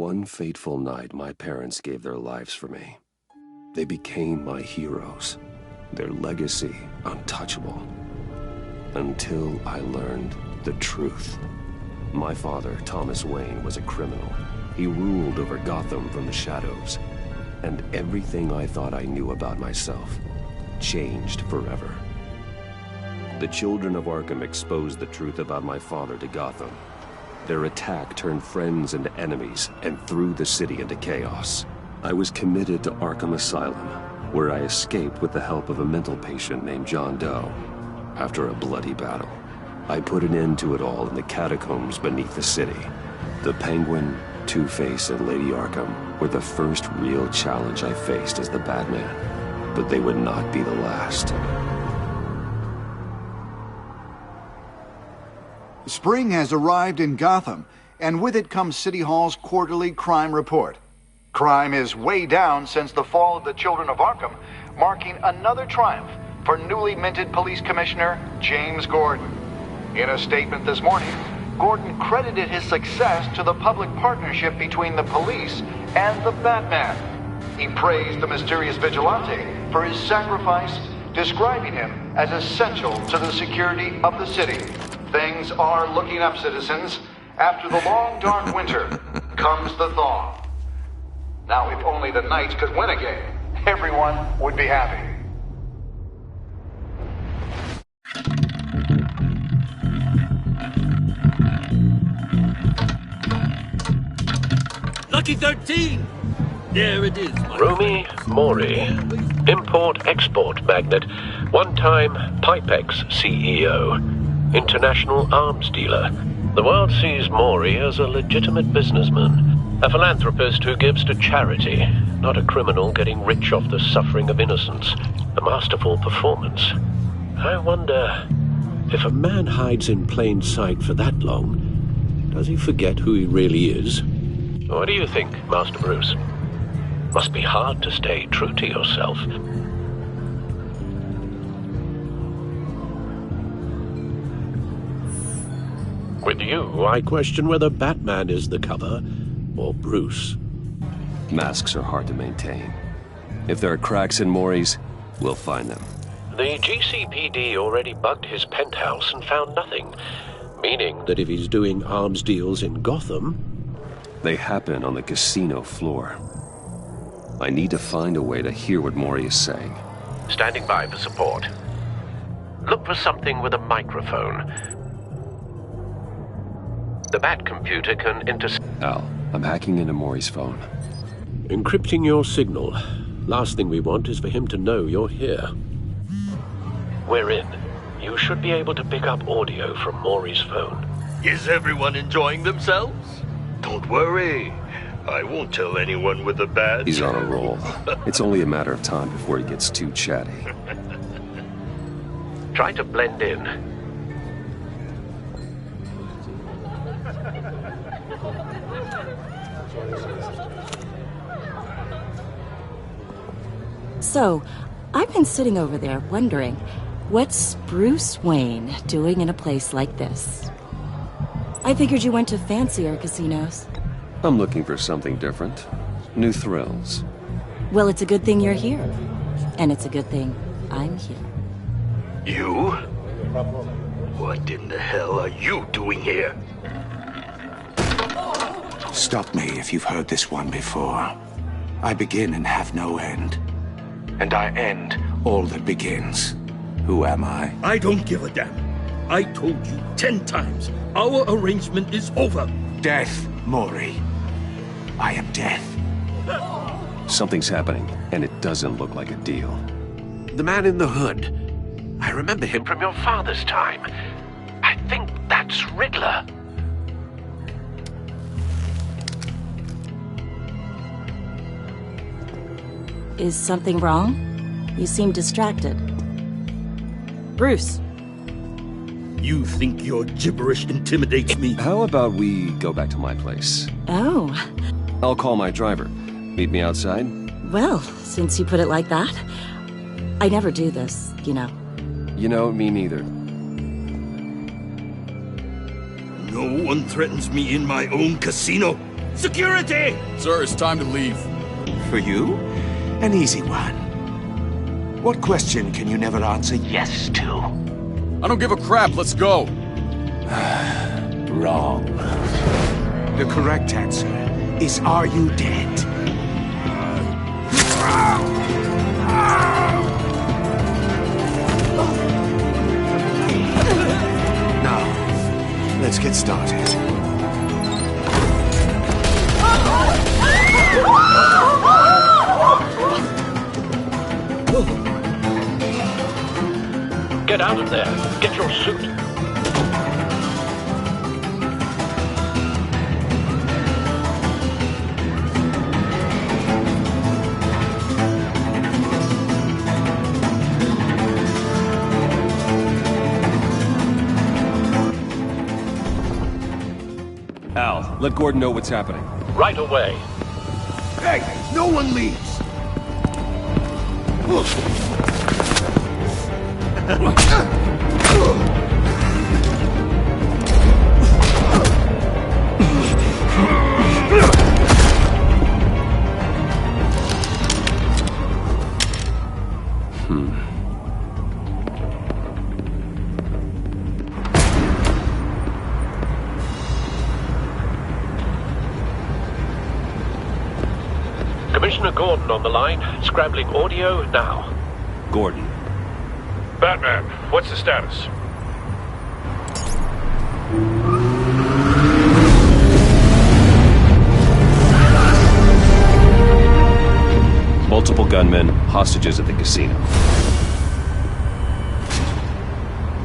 One fateful night, my parents gave their lives for me. They became my heroes, their legacy untouchable. Until I learned the truth. My father, Thomas Wayne, was a criminal. He ruled over Gotham from the shadows. And everything I thought I knew about myself changed forever. The children of Arkham exposed the truth about my father to Gotham. Their attack turned friends into enemies and threw the city into chaos. I was committed to Arkham Asylum, where I escaped with the help of a mental patient named John Doe. After a bloody battle, I put an end to it all in the catacombs beneath the city. The Penguin, Two-Face, and Lady Arkham were the first real challenge I faced as the Batman, but they would not be the last. Spring has arrived in Gotham, and with it comes City Hall's quarterly crime report. Crime is way down since the fall of the Children of Arkham, marking another triumph for newly minted Police Commissioner James Gordon. In a statement this morning, Gordon credited his success to the public partnership between the police and the Batman. He praised the mysterious vigilante for his sacrifice, describing him as essential to the security of the city. Things are looking up, citizens. After the long, dark winter comes the thaw. Now, if only the Knights could win again, everyone would be happy. Lucky 13! There it is. Romy Mori, import-export magnate, one-time Pipex CEO, international arms dealer. The world sees Mori as a legitimate businessman, a philanthropist who gives to charity, not a criminal getting rich off the suffering of innocence. A masterful performance. I wonder, if a man hides in plain sight for that long, does he forget who he really is? What do you think, Master Bruce? Must be hard to stay true to yourself. With you, I question whether Batman is the cover, or Bruce. Masks are hard to maintain. If there are cracks in Mori's, we'll find them. The GCPD already bugged his penthouse and found nothing, meaning that if he's doing arms deals in Gotham... They happen on the casino floor. I need to find a way to hear what Mori is saying. Standing by for support. Look for something with a microphone. The Bat computer can Al, I'm hacking into Mori's phone. Encrypting your signal. Last thing we want is for him to know you're here. We're in. You should be able to pick up audio from Mori's phone. Is everyone enjoying themselves? Don't worry. I won't tell anyone with a badge. He's on a roll. It's only a matter of time before he gets too chatty. Try to blend in. So, I've been sitting over there wondering, what's Bruce Wayne doing in a place like this? I figured you went to fancier casinos. I'm looking for something different. New thrills. Well, it's a good thing you're here. And it's a good thing I'm here. You? What in the hell are you doing here? Stop me if you've heard this one before. I begin and have no end. And I end all that begins. Who am I? I don't give a damn. I told you 10 times. Our arrangement is over. Death, Mori. I am death. Something's happening, and it doesn't look like a deal. The man in the hood. I remember him from your father's time. I think that's Riddler. Is something wrong? You seem distracted. Bruce. You think your gibberish intimidates me? How about we go back to my place? Oh. I'll call my driver. Meet me outside? Well, since you put it like that, I never do this, you know. You know, me neither. No one threatens me in my own casino. Security! Sir, it's time to leave. For you? An easy one. What question can you never answer yes to? I don't give a crap, let's go. Wrong. The correct answer is, are you dead? Now, let's get started. Get out of there. Get your suit. Al, let Gordon know what's happening. Right away. Hey, no one leaves! Commissioner Gordon on the line. Scrambling audio now. Gordon. Batman, what's the status? Multiple gunmen, hostages at the casino.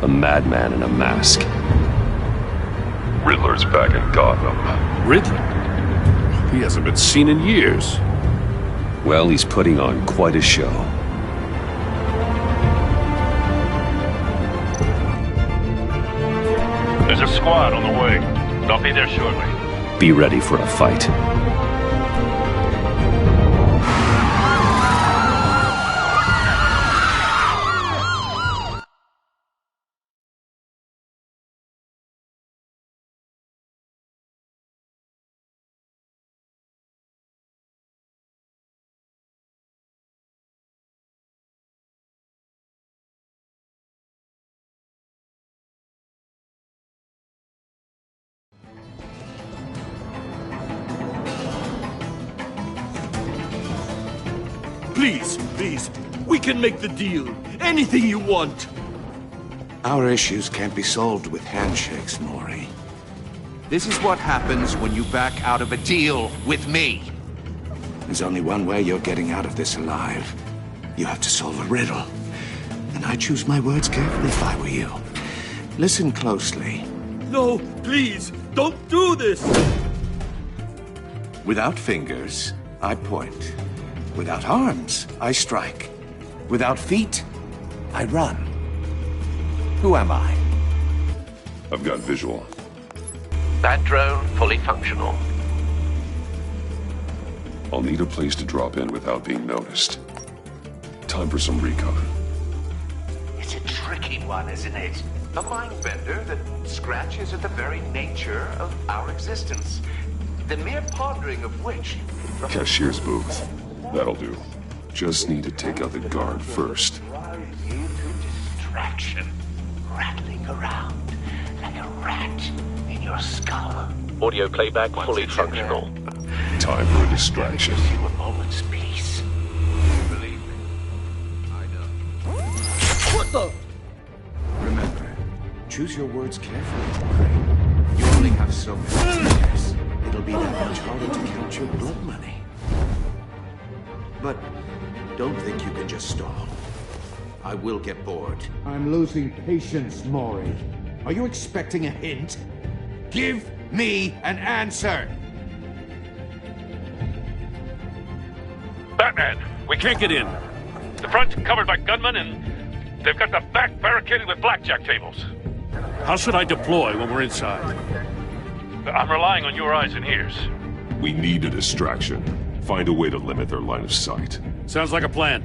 A madman in a mask. Riddler's back in Gotham. Riddler? He hasn't been seen in years. Well, he's putting on quite a show. There's a squad on the way. They'll be there shortly. Be ready for a fight. Please, please, we can make the deal. Anything you want. Our issues can't be solved with handshakes, Maury. This is what happens when you back out of a deal with me. There's only one way you're getting out of this alive. You have to solve a riddle. And I choose my words carefully if I were you. Listen closely. No, please, don't do this! Without fingers, I point. Without arms, I strike. Without feet, I run. Who am I? I've got visual. Bat drone fully functional. I'll need a place to drop in without being noticed. Time for some recon. It's a tricky one, isn't it? A mind bender that scratches at the very nature of our existence. The mere pondering of which... Cashier's booth. That'll do. Just need to take out the guard first. drives you to distraction, rattling around like a rat in your skull. Audio playback fully functional. Time for a distraction. Gives you a moment's peace. Believe me, I know. What the? Remember, choose your words carefully, Maury. You only have so many years. It'll be that much harder to count your blood money. But don't think you can just stall. I will get bored. I'm losing patience, Maury. Are you expecting a hint? Give me an answer! Batman, we can't get in. The front's covered by gunmen and they've got the back barricaded with blackjack tables. How should I deploy when we're inside? I'm relying on your eyes and ears. We need a distraction. Find a way to limit their line of sight. Sounds like a plan.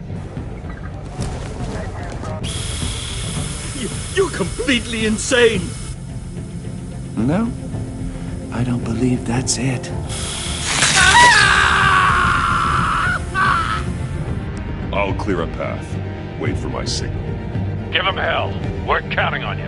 You're completely insane! No, I don't believe that's it. I'll clear a path. Wait for my signal. Give him hell. We're counting on you.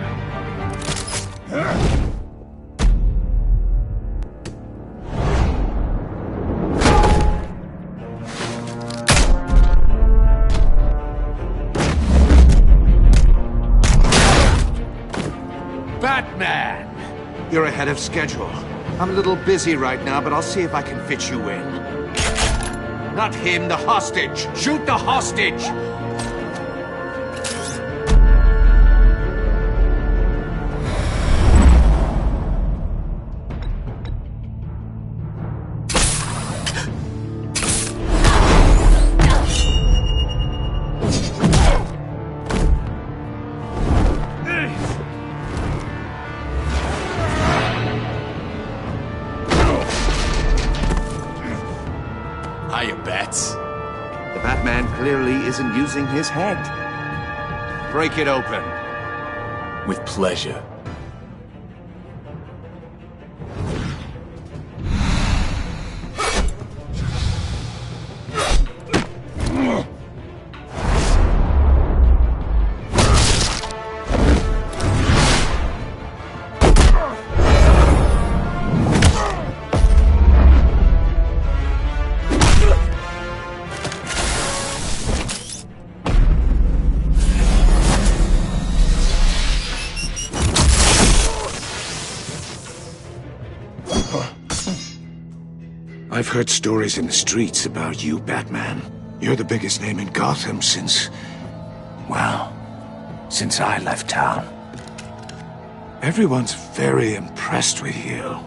Batman! You're ahead of schedule. I'm a little busy right now, but I'll see if I can fit you in. Not him, the hostage! Shoot the hostage! Hiya, Bats. The Batman clearly isn't using his head. Break it open. With pleasure. I've heard stories in the streets about you, Batman. You're the biggest name in Gotham since... well, since I left town. Everyone's very impressed with you.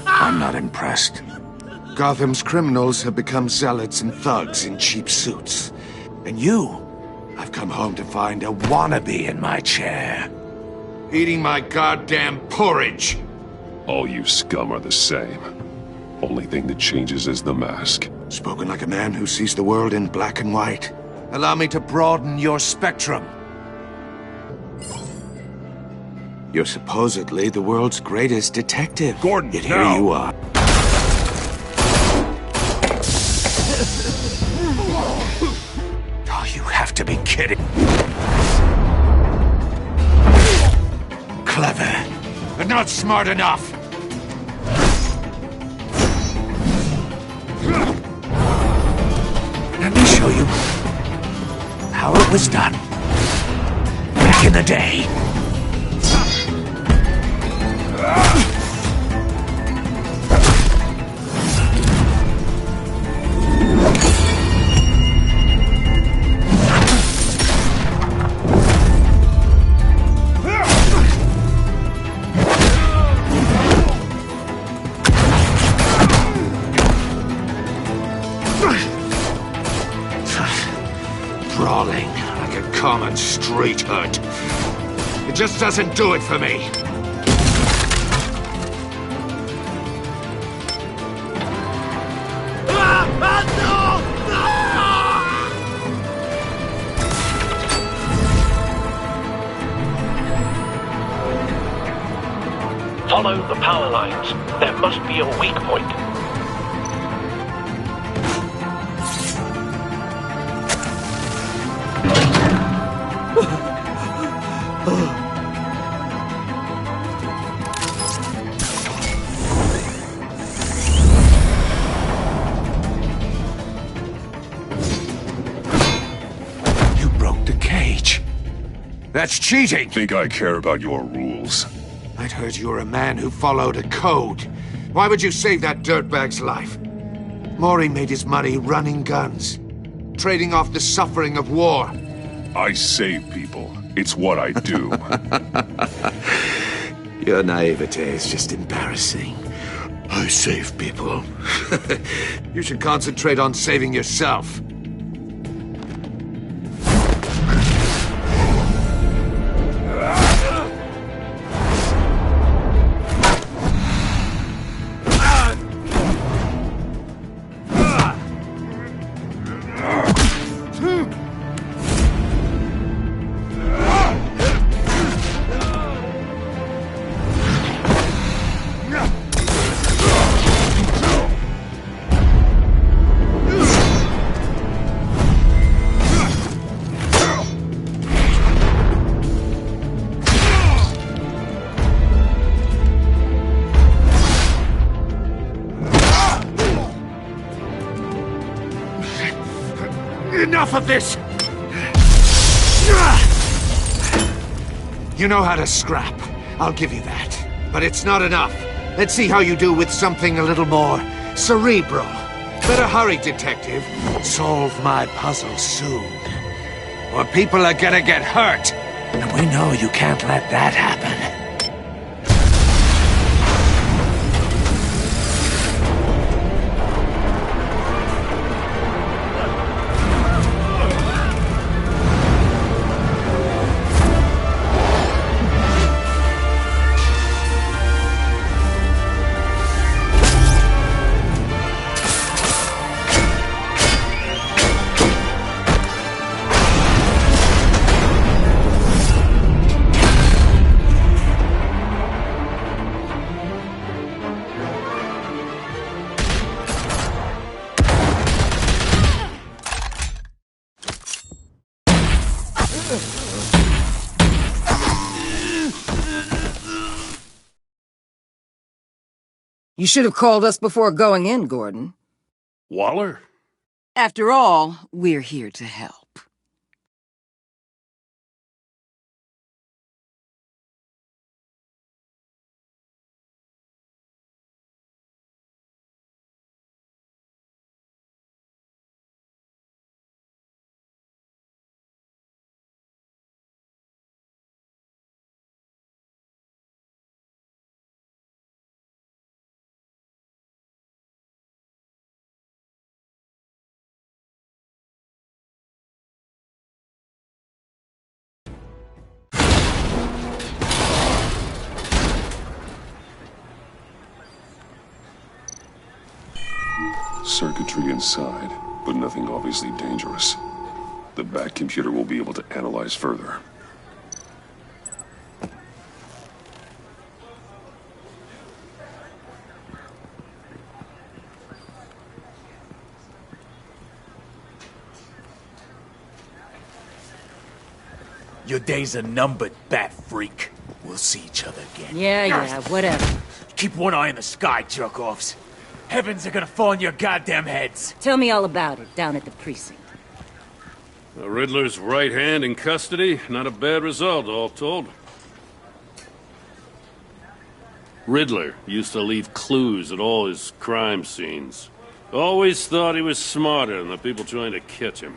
I'm not impressed. Gotham's criminals have become zealots and thugs in cheap suits. And you, I've come home to find a wannabe in my chair. Eating my goddamn porridge. All you scum are the same. Only thing that changes is the mask. Spoken like a man who sees the world in black and white. Allow me to broaden your spectrum. You're supposedly the world's greatest detective. Gordon, yet here now. you are. Oh, you have to be kidding. Clever, but not smart enough. Let me show you how it was done back in the day. Brawling like a common street hood. It just doesn't do it for me. Follow the power lines. There must be a weak point. You broke the cage. That's cheating. Think I care about your rules? I'd heard you were a man who followed a code. Why would you save that dirtbag's life? Maury made his money running guns, trading off the suffering of war. I save people. It's what I do. Your naivete is just embarrassing. I save people. You should concentrate on saving yourself. enough of this! You know how to scrap. I'll give you that. But it's not enough. Let's see how you do with something a little more cerebral. Better hurry, detective. Solve my puzzle soon. Or people are gonna get hurt. And we know you can't let that happen. You should have called us before going in, Gordon. Waller? After all, we're here to help. Circuitry inside, but nothing obviously dangerous. The Bat computer will be able to analyze further. Your days are numbered, Bat Freak. We'll see each other again. Yeah, whatever. Keep one eye in the sky, jerk-offs. Heavens are gonna fall on your goddamn heads. Tell me all about it down at the precinct. The Riddler's right hand in custody. Not a bad result, all told. Riddler used to leave clues at all his crime scenes. Always thought he was smarter than the people trying to catch him.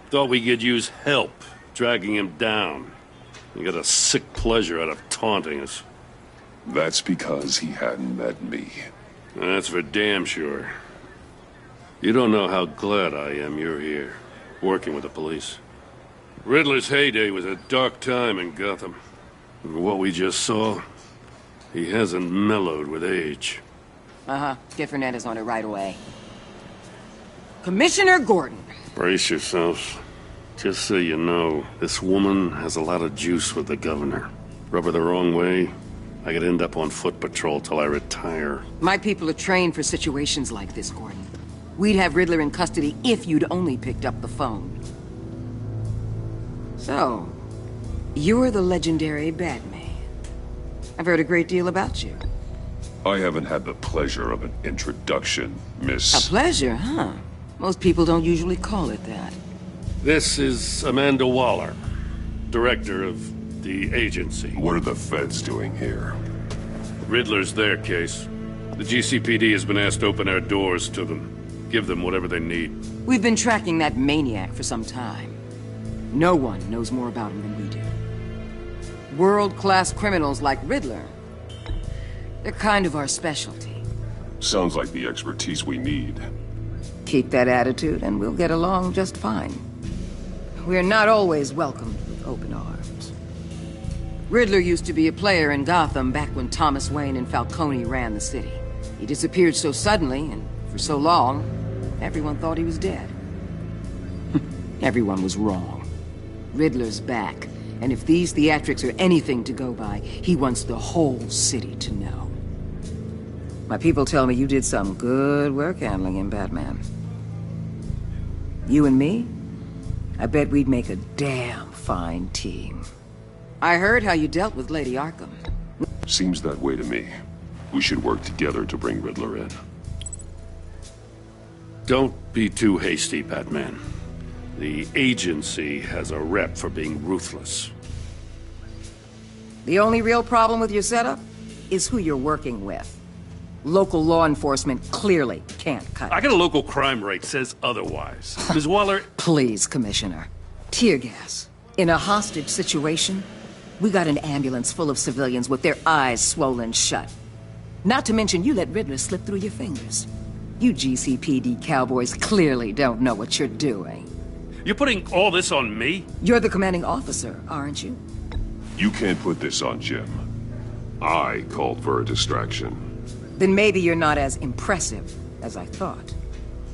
Thought we could use help dragging him down. He got a sick pleasure out of taunting us. That's because he hadn't met me. That's for damn sure. You don't know how glad I am you're here, working with the police. Riddler's heyday was a dark time in Gotham. And what we just saw, he hasn't mellowed with age. Get Fernandez on it right away. Commissioner Gordon. Brace yourselves. Just so you know, this woman has a lot of juice with the governor. Rub her the wrong way, I could end up on foot patrol till I retire. My people are trained for situations like this, Gordon. We'd have Riddler in custody if you'd only picked up the phone. So, you're the legendary Batman. I've heard a great deal about you. I haven't had the pleasure of an introduction, Miss... A pleasure, huh? Most people don't usually call it that. This is Amanda Waller, director of the agency. What are the feds doing here? Riddler's their case. The GCPD has been asked to open our doors to them. Give them whatever they need. We've been tracking that maniac for some time. No one knows more about him than we do. World-class criminals like Riddler. They're kind of our specialty. Sounds like the expertise we need. Keep that attitude and we'll get along just fine. We're not always welcomed with open arms. Riddler used to be a player in Gotham back when Thomas Wayne and Falcone ran the city. He disappeared so suddenly and for so long, everyone thought he was dead. Everyone was wrong. Riddler's back, and if these theatrics are anything to go by, he wants the whole city to know. My people tell me you did some good work handling him, Batman. You and me? I bet we'd make a damn fine team. I heard how you dealt with Lady Arkham. Seems that way to me. We should work together to bring Riddler in. Don't be too hasty, Batman. The agency has a rep for being ruthless. The only real problem with your setup is who you're working with. Local law enforcement clearly can't cut it. I got a local crime rate says otherwise. Ms. Waller... Please, Commissioner. Tear gas. In a hostage situation, we got an ambulance full of civilians with their eyes swollen shut. Not to mention you let Riddler slip through your fingers. You GCPD cowboys clearly don't know what you're doing. You're putting all this on me? You're the commanding officer, aren't you? You can't put this on Jim. I called for a distraction. Then maybe you're not as impressive as I thought.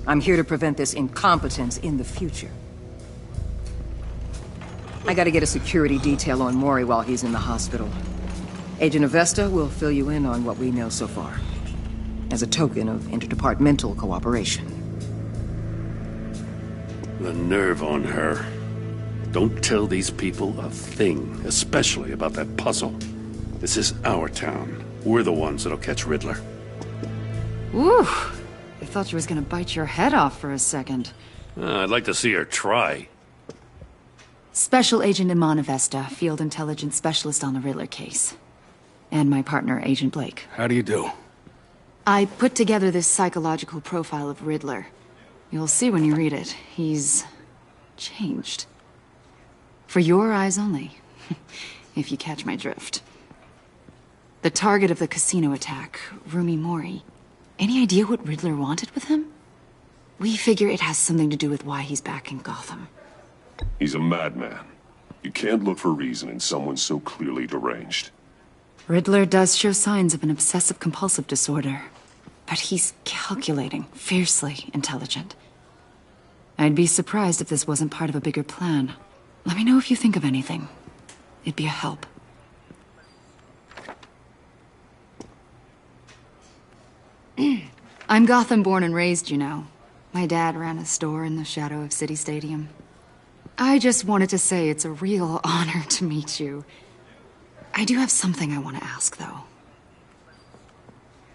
I'm here to prevent this incompetence in the future. I gotta get a security detail on Maury while he's in the hospital. Agent Avesta will fill you in on what we know so far, as a token of interdepartmental cooperation. The nerve on her. Don't tell these people a thing, especially about that puzzle. This is our town. We're the ones that'll catch Riddler. Ooh, I thought she was gonna bite your head off for a second. I'd like to see her try. Special Agent Iman Avesta, Field Intelligence Specialist on the Riddler case. And my partner, Agent Blake. How do you do? I put together this psychological profile of Riddler. You'll see when you read it. He's... changed. For your eyes only, if you catch my drift. The target of the casino attack, Rumi Mori. Any idea what Riddler wanted with him? We figure it has something to do with why he's back in Gotham. He's a madman. You can't look for reason in someone so clearly deranged. Riddler does show signs of an obsessive-compulsive disorder. But he's calculating, fiercely intelligent. I'd be surprised if this wasn't part of a bigger plan. Let me know if you think of anything. It'd be a help. I'm Gotham born and raised, you know. My dad ran a store in the shadow of City Stadium. I just wanted to say it's a real honor to meet you. I do have something I want to ask, though.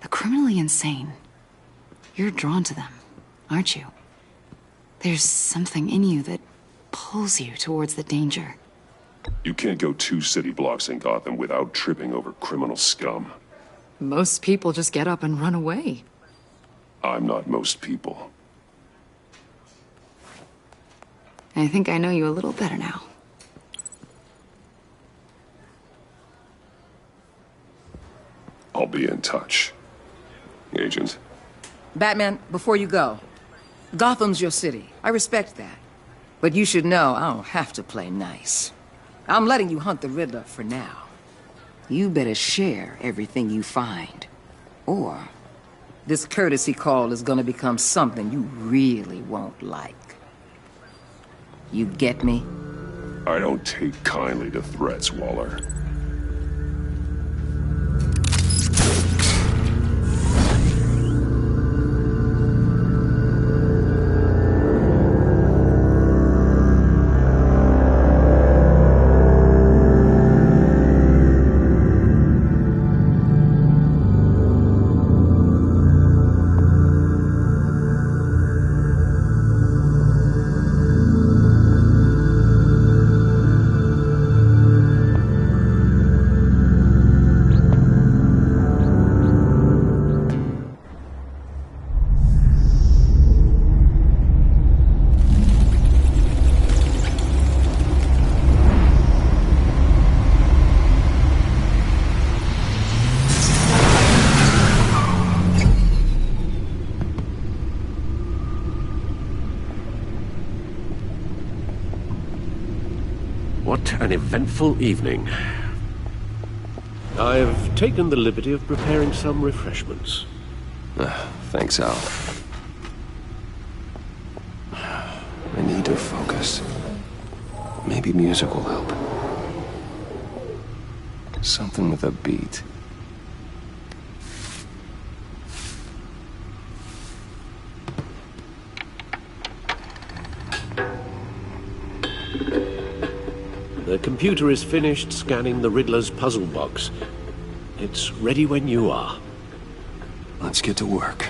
The criminally insane. You're drawn to them, aren't you? There's something in you that pulls you towards the danger. You can't go 2 city blocks in Gotham without tripping over criminal scum. Most people just get up and run away. I'm not most people. I think I know you a little better now. I'll be in touch. Agent. Batman, before you go, Gotham's your city. I respect that. But you should know I don't have to play nice. I'm letting you hunt the Riddler for now. You better share everything you find. Or this courtesy call is gonna become something you really won't like. You get me? I don't take kindly to threats, Waller. What an eventful evening. I've taken the liberty of preparing some refreshments. Thanks, Al. I need to focus. Maybe music will help. Something with a beat. The computer is finished scanning the Riddler's puzzle box. It's ready when you are. Let's get to work.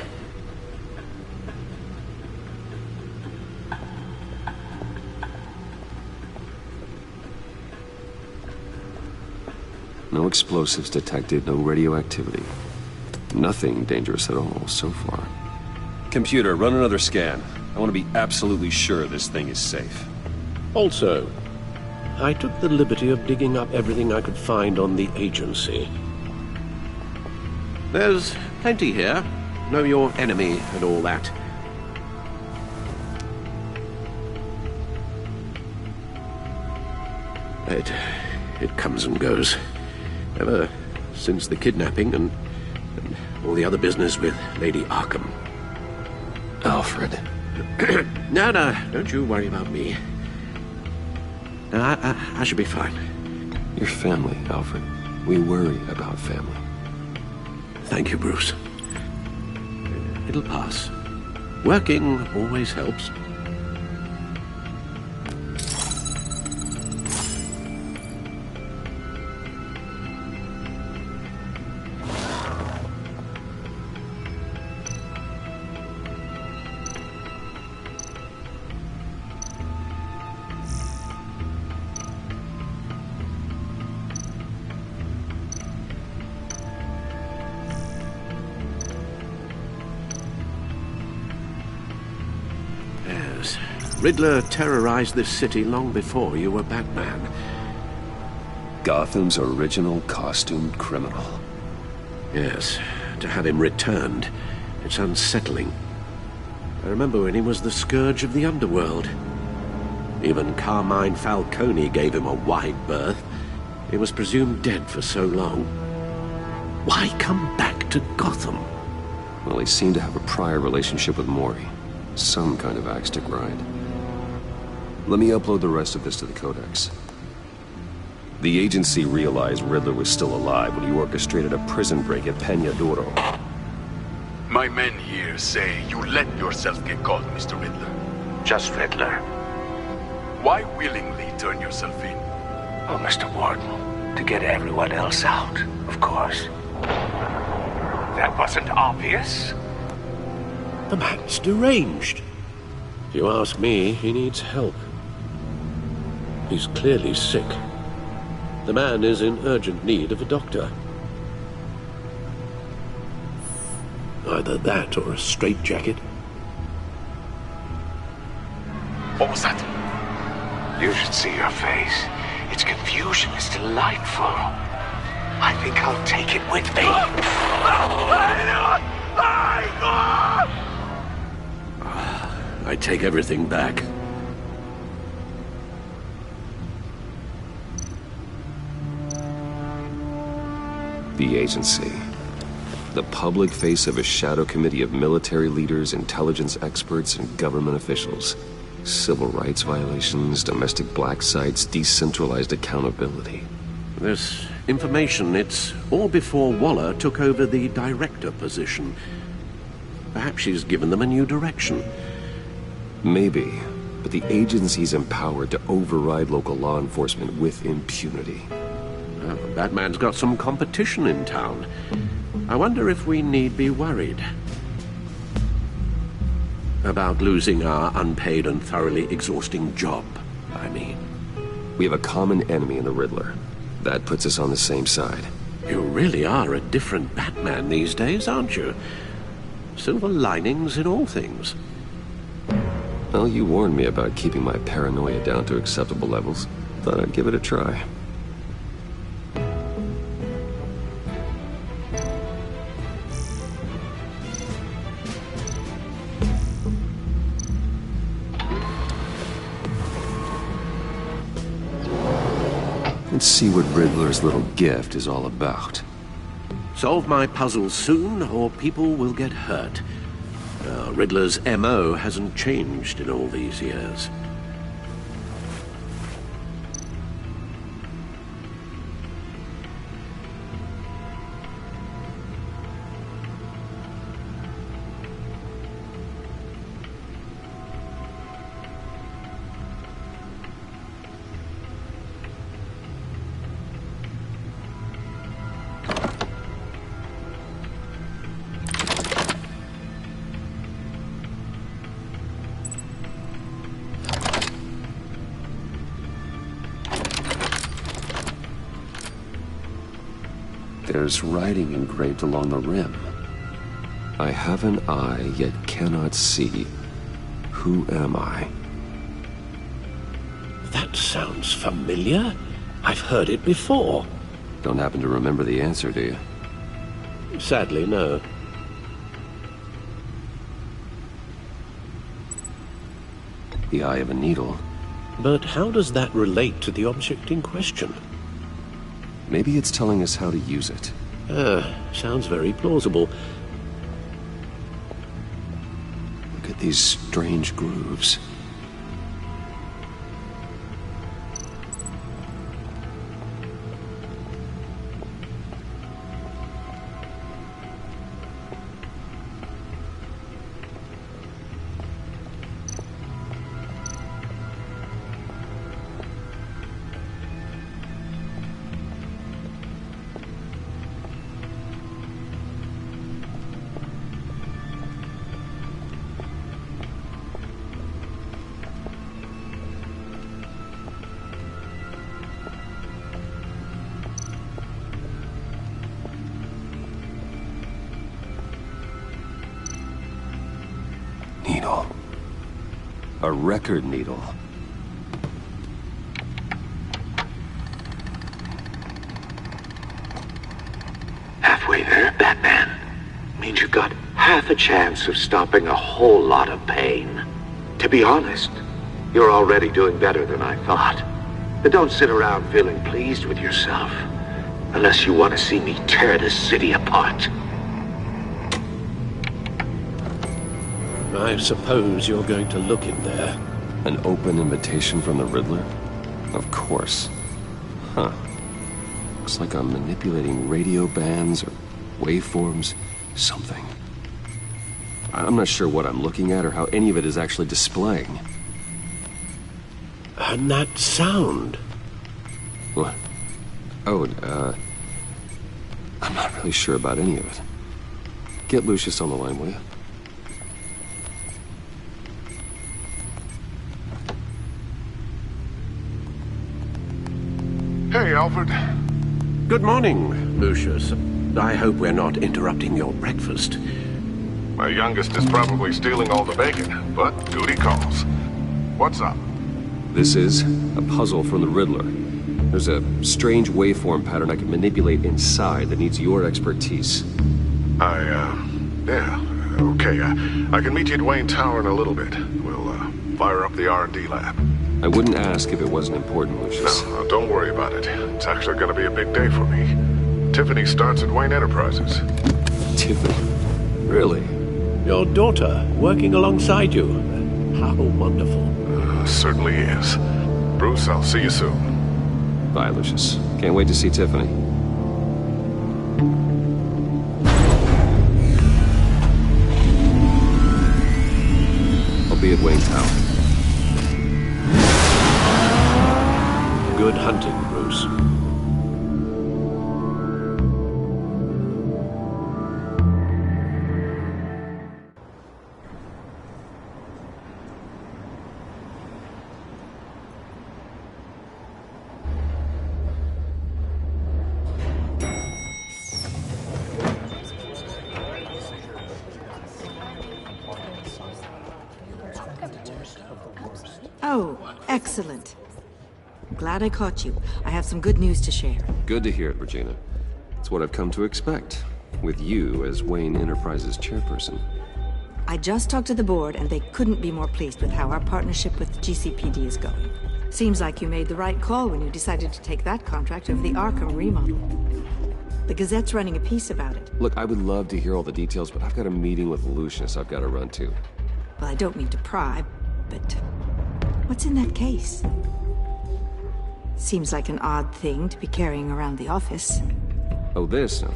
No explosives detected, no radioactivity. Nothing dangerous at all so far. Computer, run another scan. I want to be absolutely sure this thing is safe. Also, I took the liberty of digging up everything I could find on the agency. There's plenty here. Know your enemy and all that. It comes and goes. Ever since the kidnapping and all the other business with Lady Arkham. Alfred. No, don't you worry about me. No, I should be fine. Your family, Alfred. We worry about family. Thank you, Bruce. It'll pass. Working always helps. Riddler terrorized this city long before you were Batman. Gotham's original costumed criminal. Yes, to have him returned, it's unsettling. I remember when he was the scourge of the underworld. Even Carmine Falcone gave him a wide berth. He was presumed dead for so long. Why come back to Gotham? Well, he seemed to have a prior relationship with Mori. Some kind of axe to grind. Let me upload the rest of this to the Codex. The agency realized Riddler was still alive when he orchestrated a prison break at Peña Duro. My men here say you let yourself get caught, Mr. Riddler. Just Riddler. Why willingly turn yourself in? Oh, Mr. Warden, to get everyone else out, of course. That wasn't obvious. The man's deranged. If you ask me, he needs help. He's clearly sick. The man is in urgent need of a doctor. Either that or a straitjacket. What was that? You should see your face. Its confusion is delightful. I think I'll take it with me. I take everything back. The agency. The public face of a shadow committee of military leaders, intelligence experts, and government officials. Civil rights violations, domestic black sites, decentralized accountability. This information, it's all before Waller took over the director position. Perhaps she's given them a new direction. Maybe, but the agency's empowered to override local law enforcement with impunity. Well, Batman's got some competition in town. I wonder if we need be worried about losing our unpaid and thoroughly exhausting job, I mean. We have a common enemy in the Riddler. That puts us on the same side. You really are a different Batman these days, aren't you? Silver linings in all things. Well, you warned me about keeping my paranoia down to acceptable levels. Thought I'd give it a try. Let's see what Riddler's little gift is all about. Solve my puzzles soon, or people will get hurt. Riddler's M.O. hasn't changed in all these years. There's writing engraved along the rim. I have an eye, yet cannot see. Who am I? That sounds familiar. I've heard it before. Don't happen to remember the answer, do you? Sadly, no. The eye of a needle. But how does that relate to the object in question? Maybe it's telling us how to use it. Sounds very plausible. Look at these strange grooves. Needle. A record needle. Halfway there, Batman. Means you got half a chance of stopping a whole lot of pain. To be honest, you're already doing better than I thought. But don't sit around feeling pleased with yourself. Unless you want to see me tear this city apart. I suppose you're going to look in there. An open invitation from the Riddler? Of course. Huh. Looks like I'm manipulating radio bands or waveforms. Something. I'm not sure what I'm looking at or how any of it is actually displaying. And that sound. What? Oh, I'm not really sure about any of it. Get Lucius on the line, will you? Hey, Alfred. Good morning, Lucius. I hope we're not interrupting your breakfast. My youngest is probably stealing all the bacon, but duty calls. What's up? This is a puzzle from the Riddler. There's a strange waveform pattern I can manipulate inside that needs your expertise. Yeah, okay. I can meet you at Wayne Tower in a little bit. We'll, fire up the R&D lab. I wouldn't ask if it wasn't important, Lucius. No, don't worry about it. It's actually gonna be a big day for me. Tiffany starts at Wayne Enterprises. Tiffany? Really? Your daughter, working alongside you. How wonderful. Certainly is. Bruce, I'll see you soon. Bye, Lucius. Can't wait to see Tiffany. I'll be at Wayne Tower. Good hunting, Bruce. Oh, excellent. Glad I caught you. I have some good news to share. Good to hear it, Regina. It's what I've come to expect, with you as Wayne Enterprises chairperson. I just talked to the board, and they couldn't be more pleased with how our partnership with GCPD is going. Seems like you made the right call when you decided to take that contract over the Arkham remodel. The Gazette's running a piece about it. Look, I would love to hear all the details, but I've got a meeting with Lucius I've got to run to. Well, I don't mean to pry, but what's in that case? Seems like an odd thing to be carrying around the office. Oh, this? No.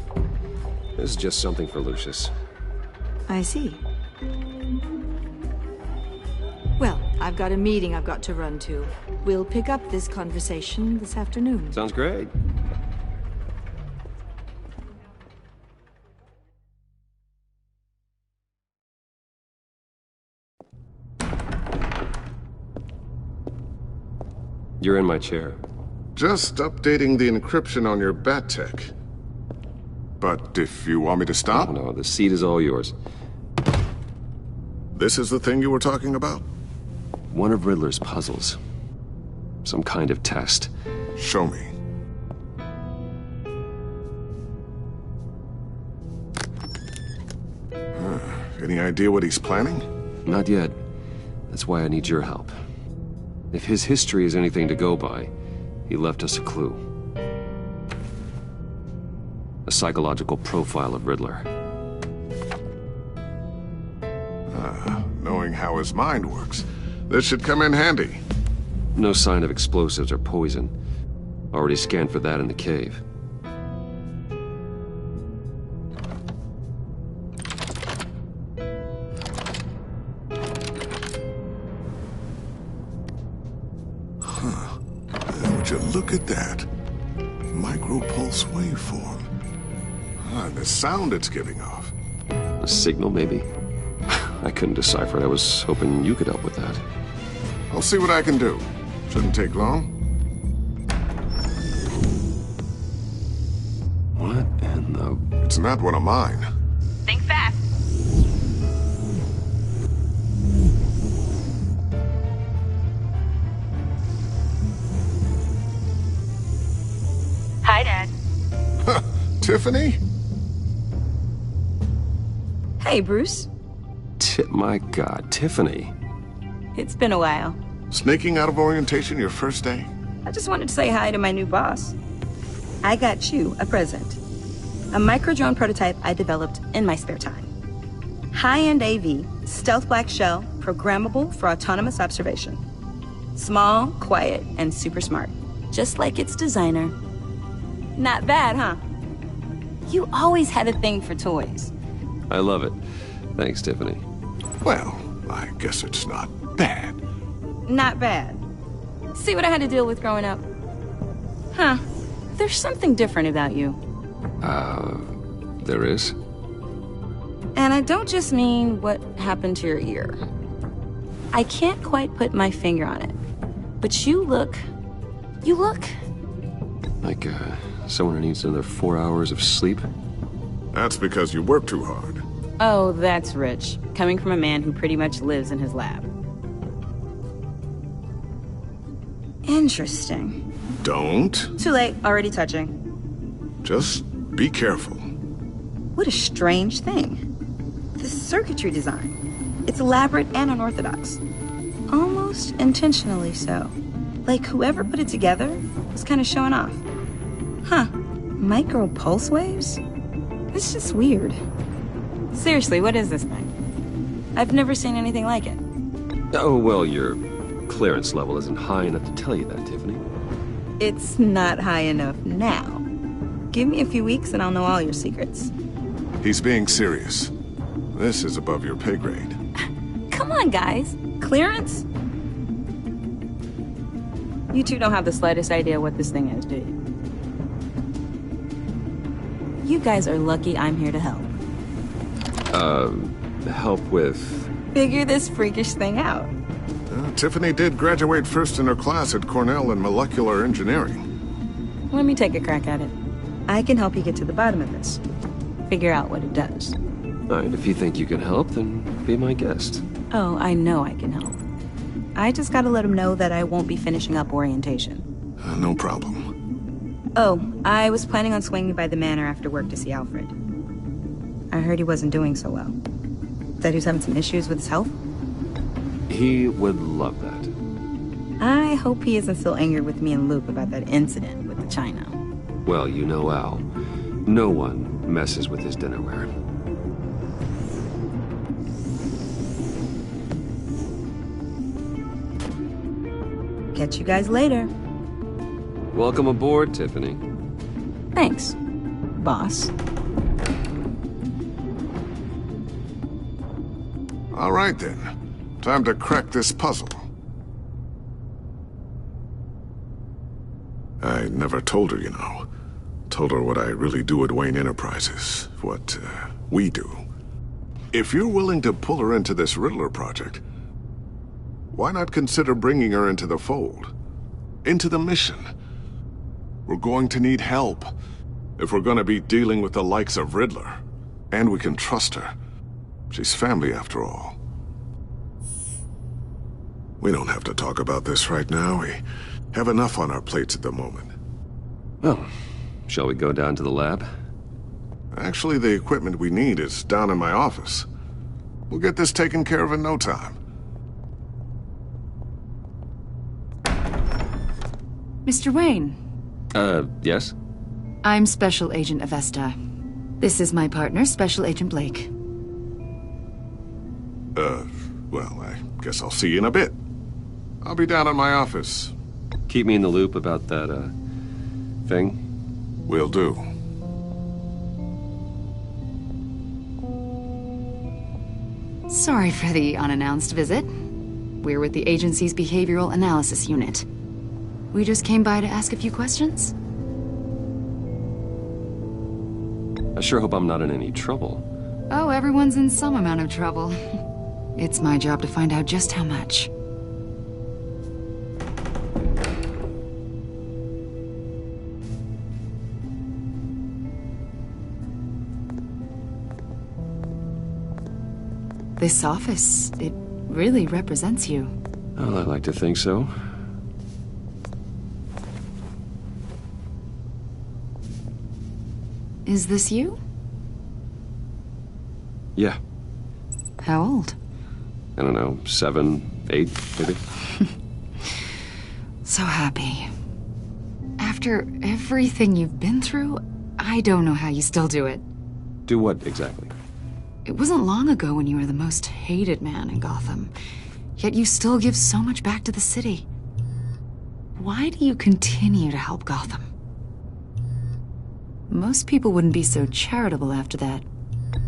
This is just something for Lucius. I see. Well, I've got a meeting I've got to run to. We'll pick up this conversation this afternoon. Sounds great. You're in my chair. Just updating the encryption on your Bat-Tech. But if you want me to stop... No, the seat is all yours. This is the thing you were talking about? One of Riddler's puzzles. Some kind of test. Show me. Any idea what he's planning? Not yet. That's why I need your help. If his history is anything to go by, he left us a clue. A psychological profile of Riddler. Knowing how his mind works, this should come in handy. No sign of explosives or poison. Already scanned for that in the cave. Would you look at that? Micro-pulse waveform. And the sound it's giving off. A signal, maybe? I couldn't decipher it. I was hoping you could help with that. I'll see what I can do. Shouldn't take long. What in the... It's not one of mine. Think fast. Hi, Dad. Tiffany? Hey, Bruce. My God, Tiffany. It's been a while. Sneaking out of orientation your first day? I just wanted to say hi to my new boss. I got you a present. A micro-drone prototype I developed in my spare time. High-end AV, stealth black shell, programmable for autonomous observation. Small, quiet, and super smart. Just like its designer. Not bad, huh? You always had a thing for toys. I love it. Thanks, Tiffany. Well, I guess it's not bad. Not bad. See what I had to deal with growing up? Huh. There's something different about you. There is? And I don't just mean what happened to your ear. I can't quite put my finger on it. But you look... Like, someone who needs another 4 hours of sleep? That's because you work too hard. Oh, that's rich. Coming from a man who pretty much lives in his lab. Interesting. Don't. Too late. Already touching. Just be careful. What a strange thing. The circuitry design. It's elaborate and unorthodox. Almost intentionally so. Like whoever put it together was kind of showing off. Huh. Micro pulse waves? It's just weird. Seriously, what is this thing? I've never seen anything like it. Oh, well, your clearance level isn't high enough to tell you that, Tiffany. It's not high enough now. Give me a few weeks and I'll know all your secrets. He's being serious. This is above your pay grade. Come on, guys. Clearance? You two don't have the slightest idea what this thing is, do you? You guys are lucky I'm here to help. Help with... Figure this freakish thing out. Tiffany did graduate first in her class at Cornell in molecular engineering. Let me take a crack at it. I can help you get to the bottom of this. Figure out what it does. All right, if you think you can help, then be my guest. Oh, I know I can help. I just gotta let him know that I won't be finishing up orientation. No problem. Oh, I was planning on swinging by the manor after work to see Alfred. I heard he wasn't doing so well. That he was having some issues with his health? He would love that. I hope he isn't still angered with me and Luke about that incident with the china. Well, you know Al. No one messes with his dinnerware. Catch you guys later. Welcome aboard, Tiffany. Thanks, boss. All right, then. Time to crack this puzzle. I never told her, you know. Told her what I really do at Wayne Enterprises. What, we do. If you're willing to pull her into this Riddler project, why not consider bringing her into the fold? Into the mission? We're going to need help. If we're gonna be dealing with the likes of Riddler, and we can trust her. She's family after all. We don't have to talk about this right now. We have enough on our plates at the moment. Well, shall we go down to the lab? Actually, the equipment we need is down in my office. We'll get this taken care of in no time. Mr. Wayne. Yes? I'm Special Agent Avesta. This is my partner, Special Agent Blake. Well, I guess I'll see you in a bit. I'll be down at my office. Keep me in the loop about that, thing? Will do. Sorry for the unannounced visit. We're with the agency's behavioral analysis unit. We just came by to ask a few questions. I sure hope I'm not in any trouble. Oh, everyone's in some amount of trouble. It's my job to find out just how much. This office, it really represents you. Well, I like to think so. Is this you? Yeah. How old? I don't know, 7, 8, maybe? So happy. After everything you've been through, I don't know how you still do it. Do what, exactly? It wasn't long ago when you were the most hated man in Gotham, yet you still give so much back to the city. Why do you continue to help Gotham? Most people wouldn't be so charitable after that.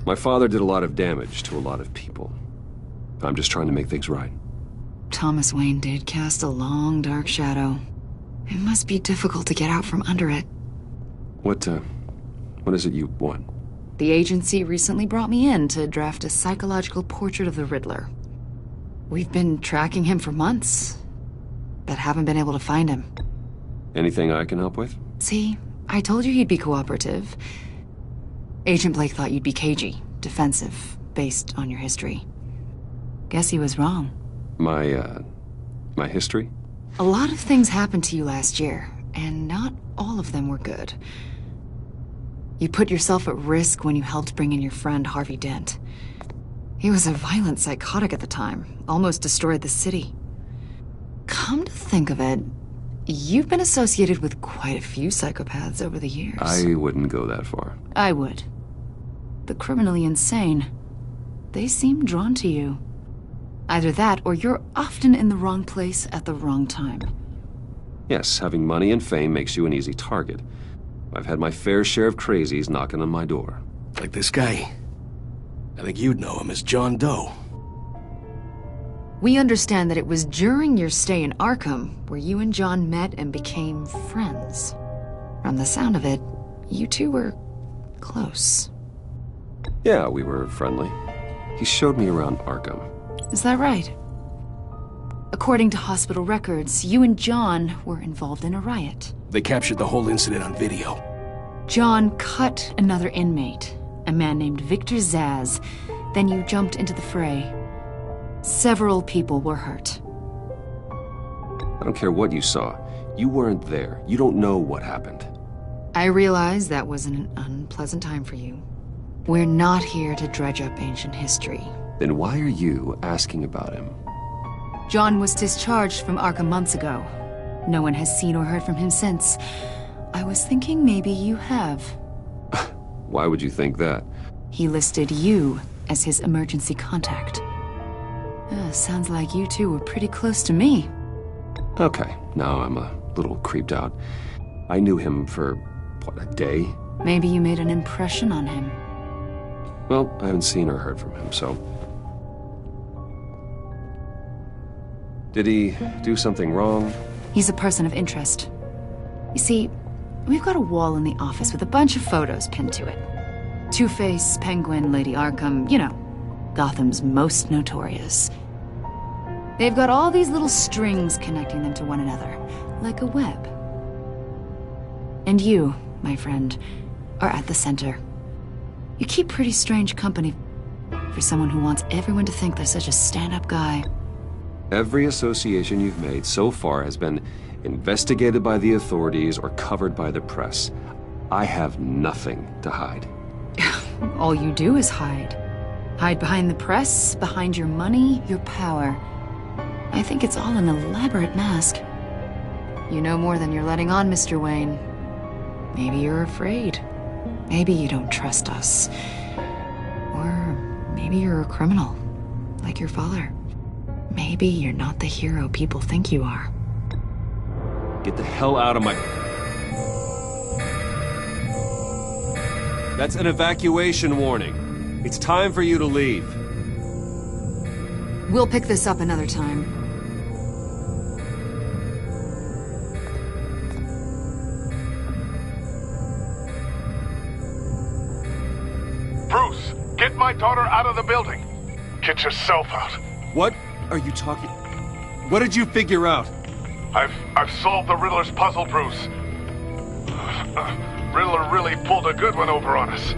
My father did a lot of damage to a lot of people. I'm just trying to make things right. Thomas Wayne did cast a long, dark shadow. It must be difficult to get out from under it. What is it you want? The agency recently brought me in to draft a psychological portrait of the Riddler. We've been tracking him for months, but haven't been able to find him. Anything I can help with? See, I told you he'd be cooperative. Agent Blake thought you'd be cagey, defensive, based on your history. Guess he was wrong. My history? A lot of things happened to you last year, and not all of them were good. You put yourself at risk when you helped bring in your friend Harvey Dent. He was a violent psychotic at the time, almost destroyed the city. Come to think of it, you've been associated with quite a few psychopaths over the years. I wouldn't go that far. I would. The criminally insane, they seem drawn to you. Either that, or you're often in the wrong place at the wrong time. Yes, having money and fame makes you an easy target. I've had my fair share of crazies knocking on my door. Like this guy. I think you'd know him as John Doe. We understand that it was during your stay in Arkham where you and John met and became friends. From the sound of it, you two were close. Yeah, we were friendly. He showed me around Arkham. Is that right? According to hospital records, you and John were involved in a riot. They captured the whole incident on video. John cut another inmate, a man named Victor Zsasz. Then you jumped into the fray. Several people were hurt. I don't care what you saw. You weren't there. You don't know what happened. I realize that was an unpleasant time for you. We're not here to dredge up ancient history. Then why are you asking about him? John was discharged from Arkham months ago. No one has seen or heard from him since. I was thinking maybe you have. Why would you think that? He listed you as his emergency contact. Sounds like you two were pretty close to me. Okay, now I'm a little creeped out. I knew him for, what, a day? Maybe you made an impression on him. Well, I haven't seen or heard from him, so... Did he do something wrong? He's a person of interest. You see, we've got a wall in the office with a bunch of photos pinned to it. Two-Face, Penguin, Lady Arkham, you know, Gotham's most notorious. They've got all these little strings connecting them to one another, like a web. And you, my friend, are at the center. You keep pretty strange company for someone who wants everyone to think they're such a stand-up guy. Every association you've made so far has been investigated by the authorities or covered by the press. I have nothing to hide. All you do is hide. Hide behind the press, behind your money, your power. I think it's all an elaborate mask. You know more than you're letting on, Mr. Wayne. Maybe you're afraid. Maybe you don't trust us. Or maybe you're a criminal, like your father. Maybe you're not the hero people think you are. Get the hell out of my... That's an evacuation warning. It's time for you to leave. We'll pick this up another time. Bruce, get my daughter out of the building. Get yourself out. What are you talking... What did you figure out? I've solved the Riddler's puzzle, Bruce. Riddler really pulled a good one over on us.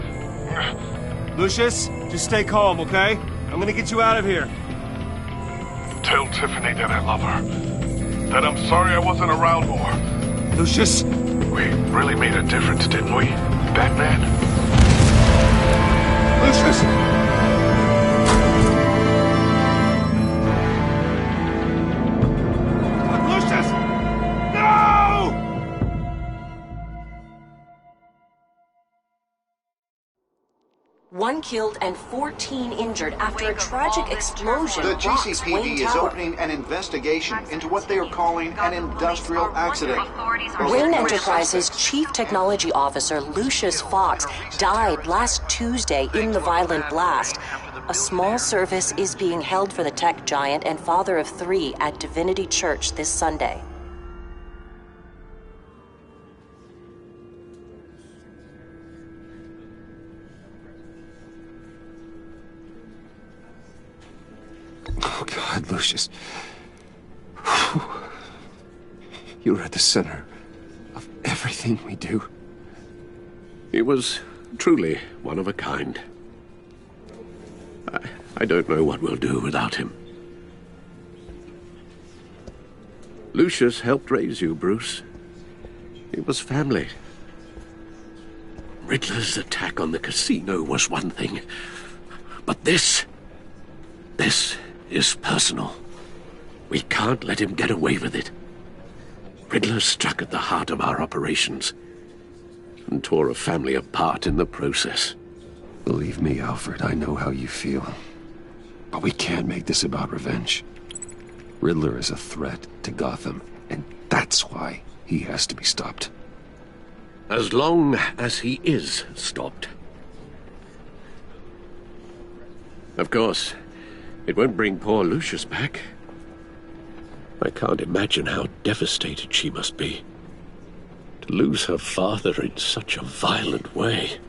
Lucius, just stay calm, okay? I'm gonna get you out of here. Tell Tiffany that I love her. That I'm sorry I wasn't around more. Lucius! We really made a difference, didn't we, Batman? Lucius! One killed and 14 injured after a tragic explosion. The rocks GCPD Wayne is Tower. opening an investigation into what they are calling an industrial accident. Wayne Enterprises' Chief Technology Officer Lucius Fox died last Tuesday in the violent blast. A small service is being held for the tech giant and father of 3 at Divinity Church this Sunday. Oh, God, Lucius. You were at the center of everything we do. He was truly one of a kind. I don't know what we'll do without him. Lucius helped raise you, Bruce. It was family. Riddler's attack on the casino was one thing. But this is personal. We can't let him get away with it. Riddler struck at the heart of our operations and tore a family apart in the process. Believe me, Alfred, I know how you feel. But we can't make this about revenge. Riddler is a threat to Gotham, and that's why he has to be stopped. As long as he is stopped. Of course, it won't bring poor Lucius back. I can't imagine how devastated she must be. To lose her father in such a violent way.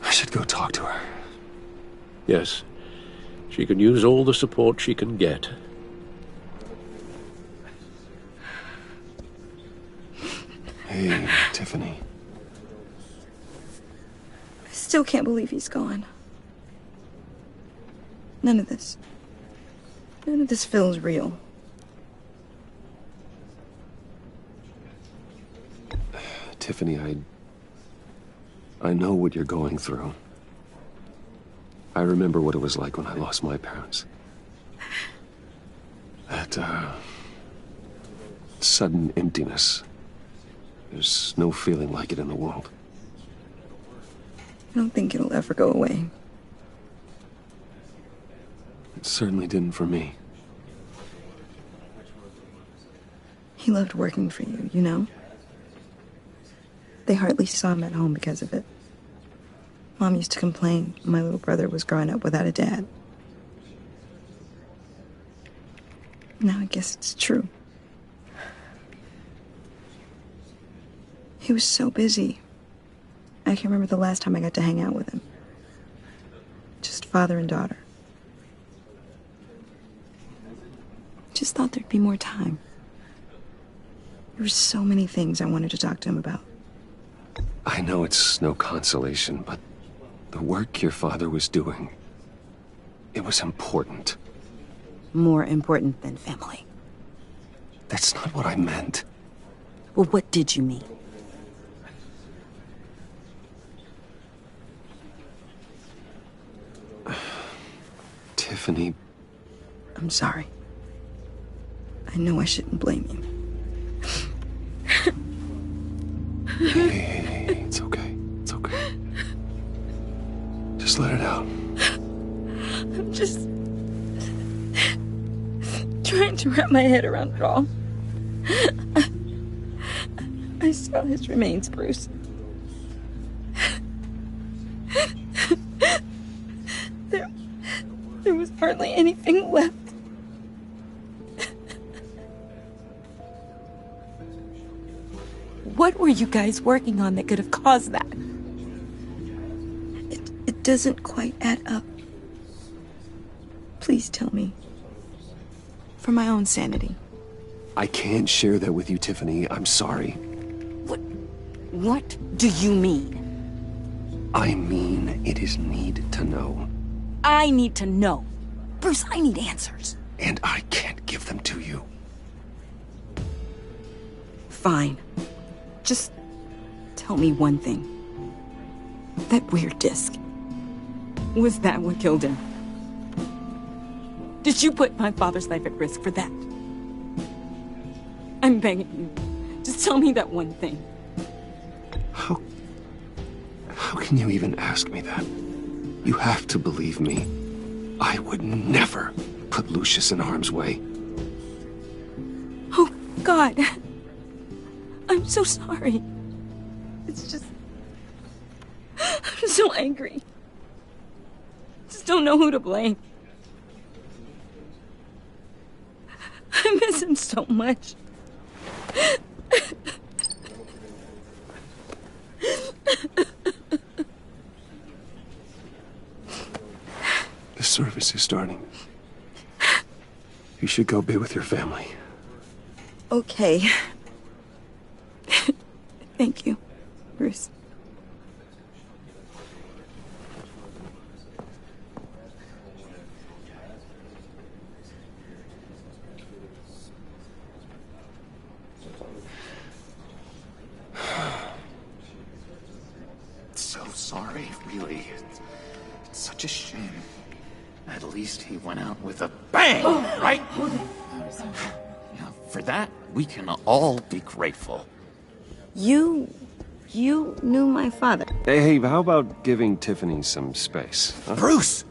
I should go talk to her. Yes, she can use all the support she can get. Hey, Tiffany. I still can't believe he's gone. None of this feels real. Tiffany, I know what you're going through. I remember what it was like when I lost my parents. That, sudden emptiness. There's no feeling like it in the world. I don't think it'll ever go away. It certainly didn't for me. He loved working for you, you know? They hardly saw him at home because of it. Mom used to complain my little brother was growing up without a dad. Now I guess it's true. He was so busy. I can't remember the last time I got to hang out with him. Just father and daughter. Just thought there'd be more time. There were so many things I wanted to talk to him about. I know it's no consolation, but the work your father was doing, it was important. More important than family. That's not what I meant. Well, what did you mean? Tiffany... I'm sorry. I know I shouldn't blame you. Hey, it's okay. It's okay. Just let it out. I'm just trying to wrap my head around it all. I saw his remains, Bruce. There was hardly anything left. What were you guys working on that could have caused that? It doesn't quite add up. Please tell me. For my own sanity. I can't share that with you, Tiffany. I'm sorry. What do you mean? I mean, it is need to know. I need to know. Bruce, I need answers. And I can't give them to you. Fine. Just tell me one thing. That weird disc. Was that what killed him? Did you put my father's life at risk for that? I'm begging you. Just tell me that one thing. How can you even ask me that? You have to believe me. I would never put Lucius in harm's way. Oh, God. I'm so sorry. It's just... I'm so angry. Just don't know who to blame. I miss him so much. The service is starting. You should go be with your family. Okay. Thank you, Bruce. So sorry, really. It's such a shame. At least he went out with a bang, right? Yeah, for that, we can all be grateful. You knew my father. Hey, how about giving Tiffany some space? Huh? Bruce!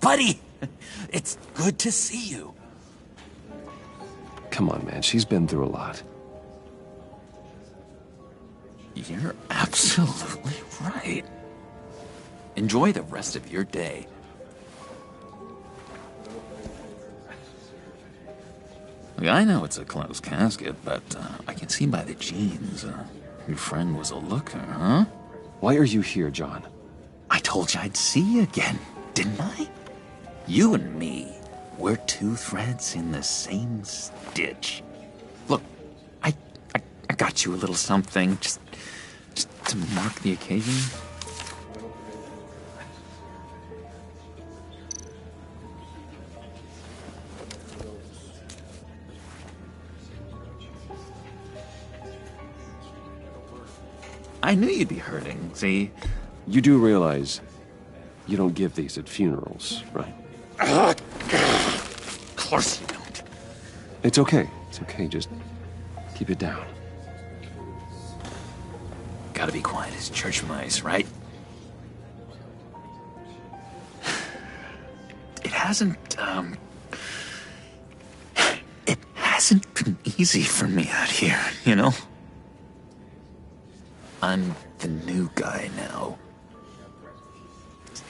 Buddy! It's good to see you. Come on, man. She's been through a lot. You're absolutely right. Enjoy the rest of your day. Look, I know it's a closed casket, but I can see by the jeans, your friend was a looker, huh? Why are you here, John? I told you I'd see you again, didn't I? You and me, we're two threads in the same stitch. Look, I got you a little something, just to mark the occasion. I knew you'd be hurting, see? You do realize you don't give these at funerals, right? Of course you don't. It's okay. It's okay. Just keep it down. Gotta be quiet as church mice, right? It hasn't been easy for me out here, you know? I'm the new guy now.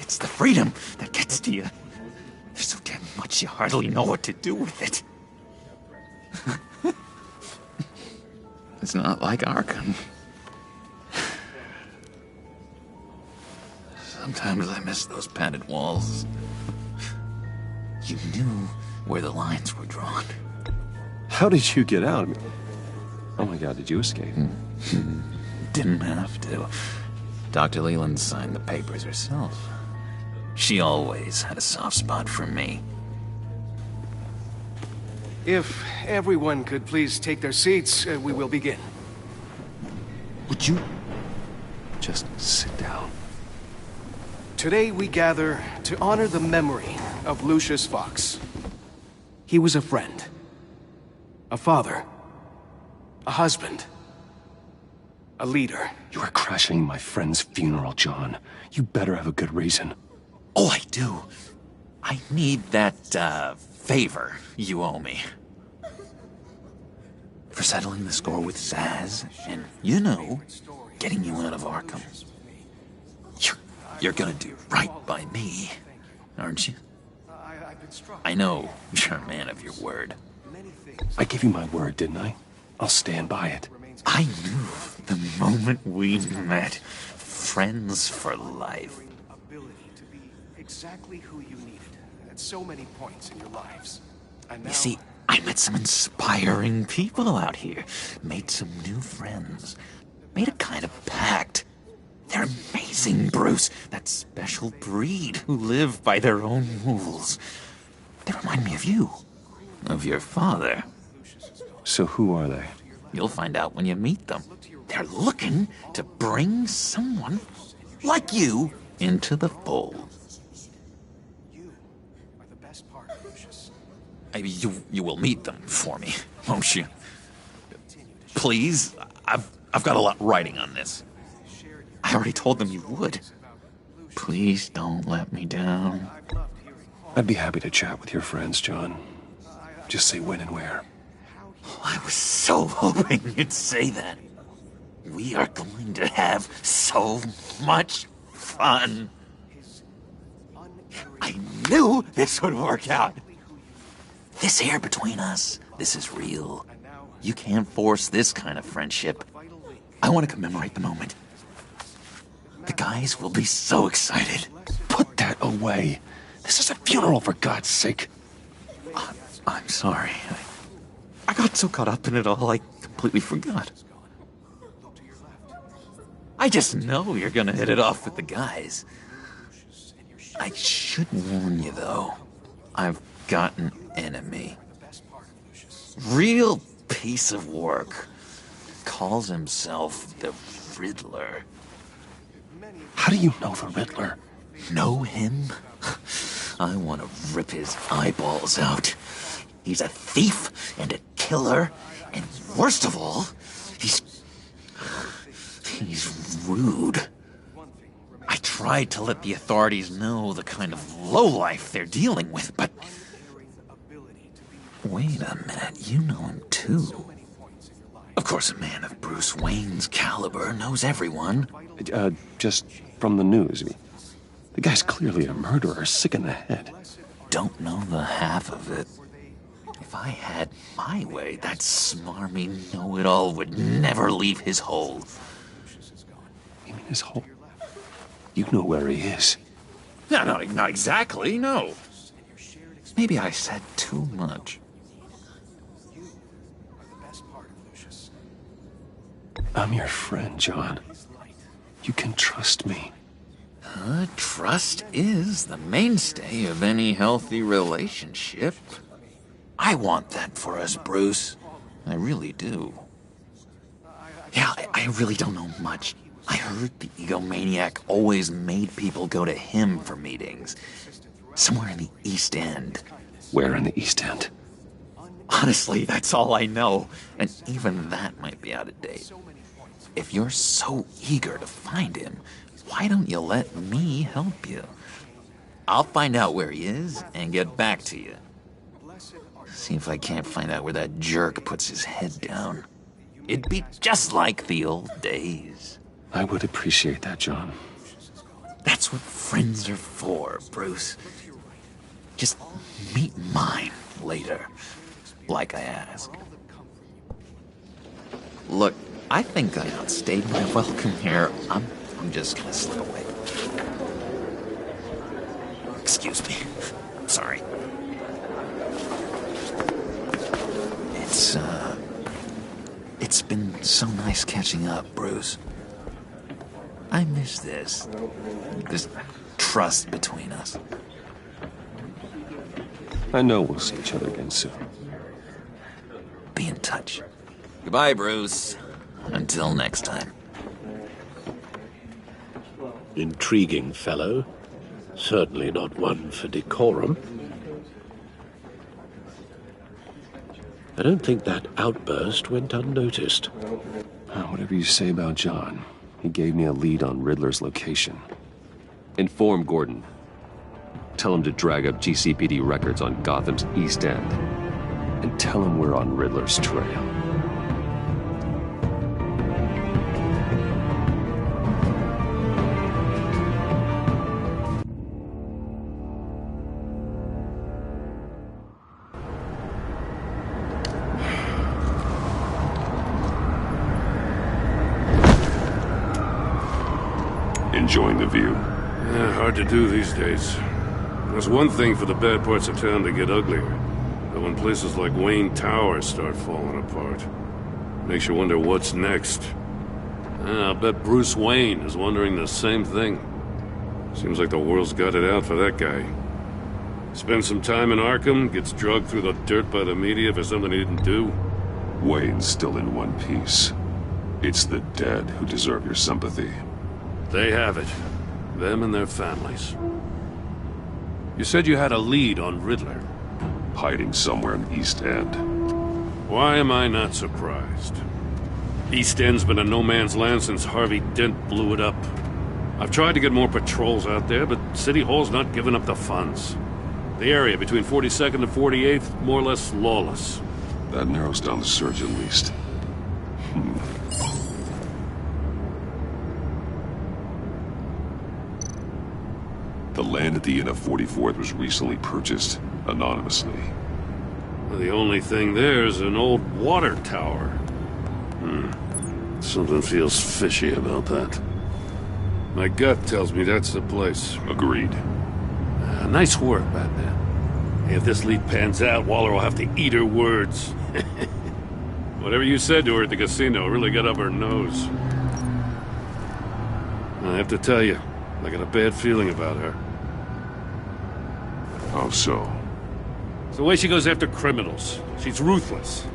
It's the freedom that gets to you. There's so damn much you hardly know what to do with it. It's not like Arkham. Sometimes I miss those padded walls. You knew where the lines were drawn. How did you get out? Oh my god, did you escape? Didn't have to. Dr. Leland signed the papers herself. She always had a soft spot for me. If everyone could please take their seats, we will begin. Would you just sit down? Today we gather to honor the memory of Lucius Fox. He was a friend, a father, a husband, a leader. You are crashing my friend's funeral, John. You better have a good reason. Oh, I do. I need that, favor you owe me. For settling the score with Zaz, and, you know, getting you out of Arkham. You're gonna do right by me, aren't you? I know you're a man of your word. I gave you my word, didn't I? I'll stand by it. I knew the moment we met. Friends for life. Ability to be exactly who you needed at so many points in your lives. And now... You see, I met some inspiring people out here. Made some new friends. Made a kind of pact. They're amazing, Bruce. That special breed who live by their own rules. They remind me of you. Of your father. So who are they? You'll find out when you meet them. They're looking to bring someone like you into the fold. You will meet them for me, won't you? Please, I've got a lot riding on this. I already told them you would. Please don't let me down. I'd be happy to chat with your friends, John. Just say when and where. I was so hoping you'd say that. We are going to have so much fun. I knew this would work out. This here between us, this is real. You can't force this kind of friendship. I want to commemorate the moment. The guys will be so excited. Put that away. This is a funeral, for God's sake. I'm sorry. I got so caught up in it all, I completely forgot. I just know you're gonna hit it off with the guys. I should warn you, though. I've got an enemy. Real piece of work. Calls himself the Riddler. How do you know the Riddler? Know him? I want to rip his eyeballs out. He's a thief and a killer, and worst of all, he's rude. I tried to let the authorities know the kind of lowlife they're dealing with, but... Wait a minute, you know him too. Of course, a man of Bruce Wayne's caliber knows everyone. Just from the news. The guy's clearly a murderer, sick in the head. Don't know the half of it. If I had my way, that smarmy know-it-all would never leave his hole. You mean his hole? You know where he is. No, not exactly, no. Maybe I said too much. I'm your friend, John. You can trust me. Trust is the mainstay of any healthy relationship. I want that for us, Bruce. I really do. Yeah, I really don't know much. I heard the egomaniac always made people go to him for meetings. Somewhere in the East End. Where in the East End? Honestly, that's all I know. And even that might be out of date. If you're so eager to find him, why don't you let me help you? I'll find out where he is and get back to you. See if I can't find out where that jerk puts his head down. It'd be just like the old days. I would appreciate that, John. That's what friends are for, Bruce. Just meet mine later, like I asked. Look, I think I outstayed my welcome here. I'm just gonna slip away. Excuse me. I'm sorry. It's been so nice catching up, Bruce. I miss this. This trust between us. I know we'll see each other again soon. Be in touch. Goodbye, Bruce. Until next time. Intriguing fellow. Certainly not one for decorum. I don't think that outburst went unnoticed. Whatever you say about John, he gave me a lead on Riddler's location. Inform Gordon. Tell him to drag up GCPD records on Gotham's East End. And tell him we're on Riddler's trail. Enjoying the view? Yeah, hard to do these days. There's one thing for the bad parts of town to get uglier. But when places like Wayne Tower start falling apart, makes you wonder what's next. I'll bet Bruce Wayne is wondering the same thing. Seems like the world's got it out for that guy. Spends some time in Arkham, gets drugged through the dirt by the media for something he didn't do. Wayne's still in one piece. It's the dead who deserve your sympathy. They have it. Them and their families. You said you had a lead on Riddler. Hiding somewhere in East End. Why am I not surprised? East End's been a no-man's land since Harvey Dent blew it up. I've tried to get more patrols out there, but City Hall's not giving up the funds. The area between 42nd and 48th, more or less lawless. That narrows down the search at least. The land at the end of 44th was recently purchased, anonymously. Well, the only thing there is an old water tower. Something feels fishy about that. My gut tells me that's the place. Agreed. Nice work, Batman. If this lead pans out, Waller will have to eat her words. Whatever you said to her at the casino really got up her nose. I have to tell you, I got a bad feeling about her. How so? It's the way she goes after criminals. She's ruthless.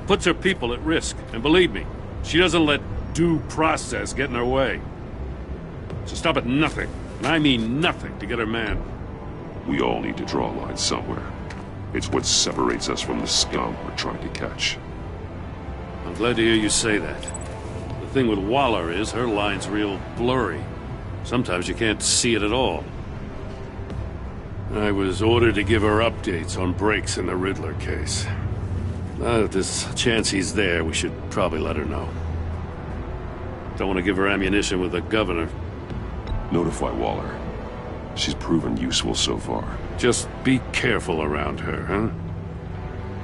Puts her people at risk. And believe me, she doesn't let due process get in her way. She'll stop at nothing, and I mean nothing, to get her man. We all need to draw a line somewhere. It's what separates us from the scum we're trying to catch. I'm glad to hear you say that. The thing with Waller is her line's real blurry. Sometimes you can't see it at all. I was ordered to give her updates on breaks in the Riddler case. Now that there's a chance he's there, we should probably let her know. Don't want to give her ammunition with the governor. Notify Waller. She's proven useful so far. Just be careful around her, huh?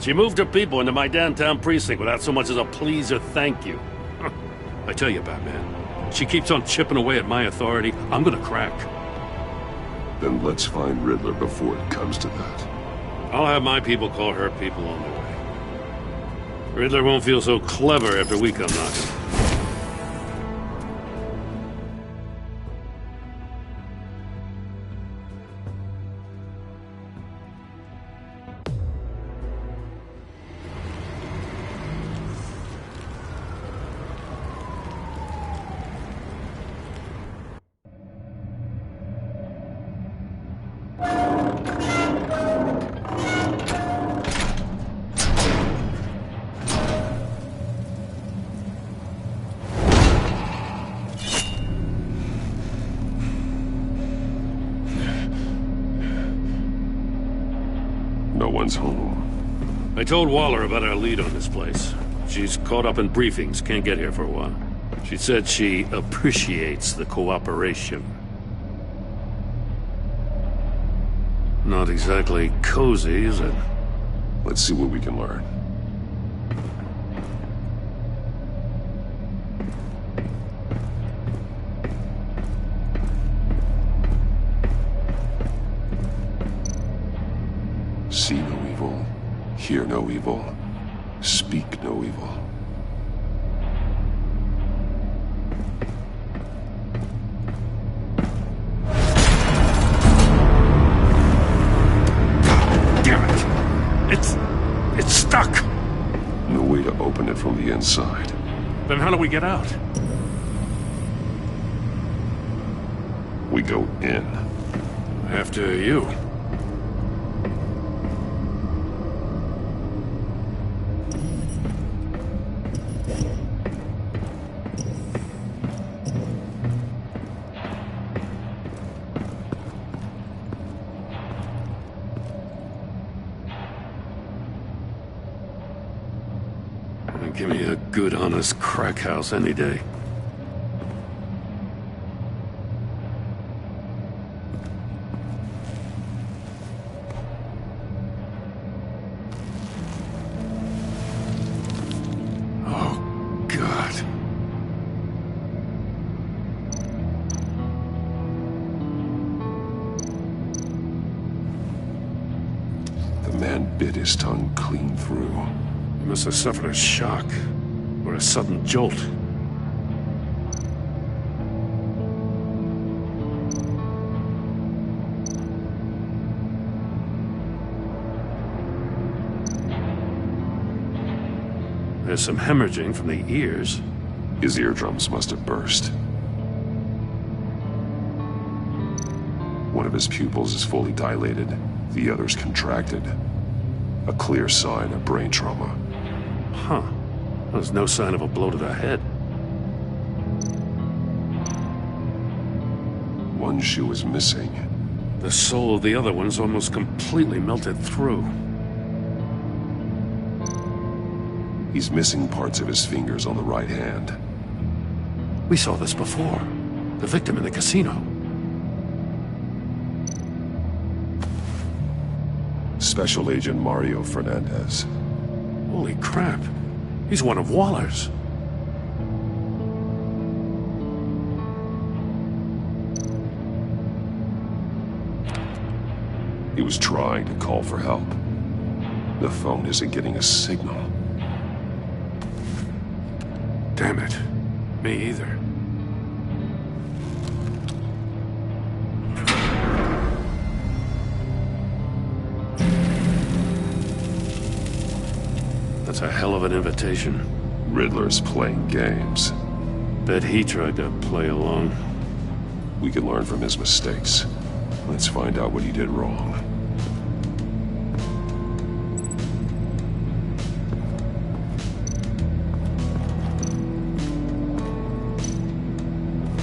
She moved her people into my downtown precinct without so much as a please or thank you. I tell you, Batman, she keeps on chipping away at my authority. I'm gonna crack. Then let's find Riddler before it comes to that. I'll have my people call her people on the way. Riddler won't feel so clever after we come knocking. No one's home. I told Waller about our lead on this place. She's caught up in briefings, can't get here for a while. She said she appreciates the cooperation. Not exactly cozy, is it? Let's see what we can learn. See no evil, hear no evil, speak speak no evil. Damn it! It's stuck! No way to open it from the inside. Then how do we get out? We go in. After you. Give me a good, honest crack house any day. Oh, God. The man bit his tongue clean through. He must have suffered a shock, or a sudden jolt. There's some hemorrhaging from the ears. His eardrums must have burst. One of his pupils is fully dilated, the other's contracted. A clear sign of brain trauma. Huh. There's no sign of a blow to the head. One shoe is missing. The sole of the other one's almost completely melted through. He's missing parts of his fingers on the right hand. We saw this before. The victim in the casino. Special Agent Mario Fernandez. Holy crap. He's one of Waller's. He was trying to call for help. The phone isn't getting a signal. Damn it. Me either. That's a hell of an invitation. Riddler's playing games. Bet he tried to play along. We can learn from his mistakes. Let's find out what he did wrong.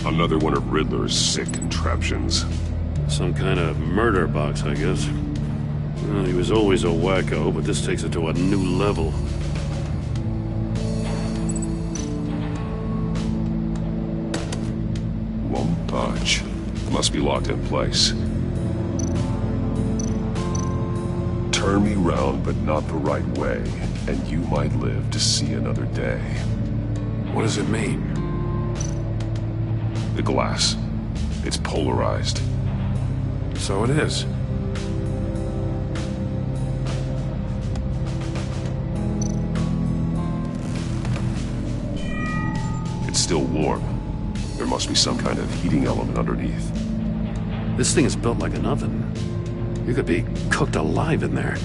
Another one of Riddler's sick contraptions. Some kind of murder box, I guess. Well, he was always a wacko, but this takes it to a new level. Won't budge. Must be locked in place. Turn me round, but not the right way, and you might live to see another day. What does it mean? The glass. It's polarized. So it is. It's still warm. There must be some kind of heating element underneath. This thing is built like an oven. You could be cooked alive in there.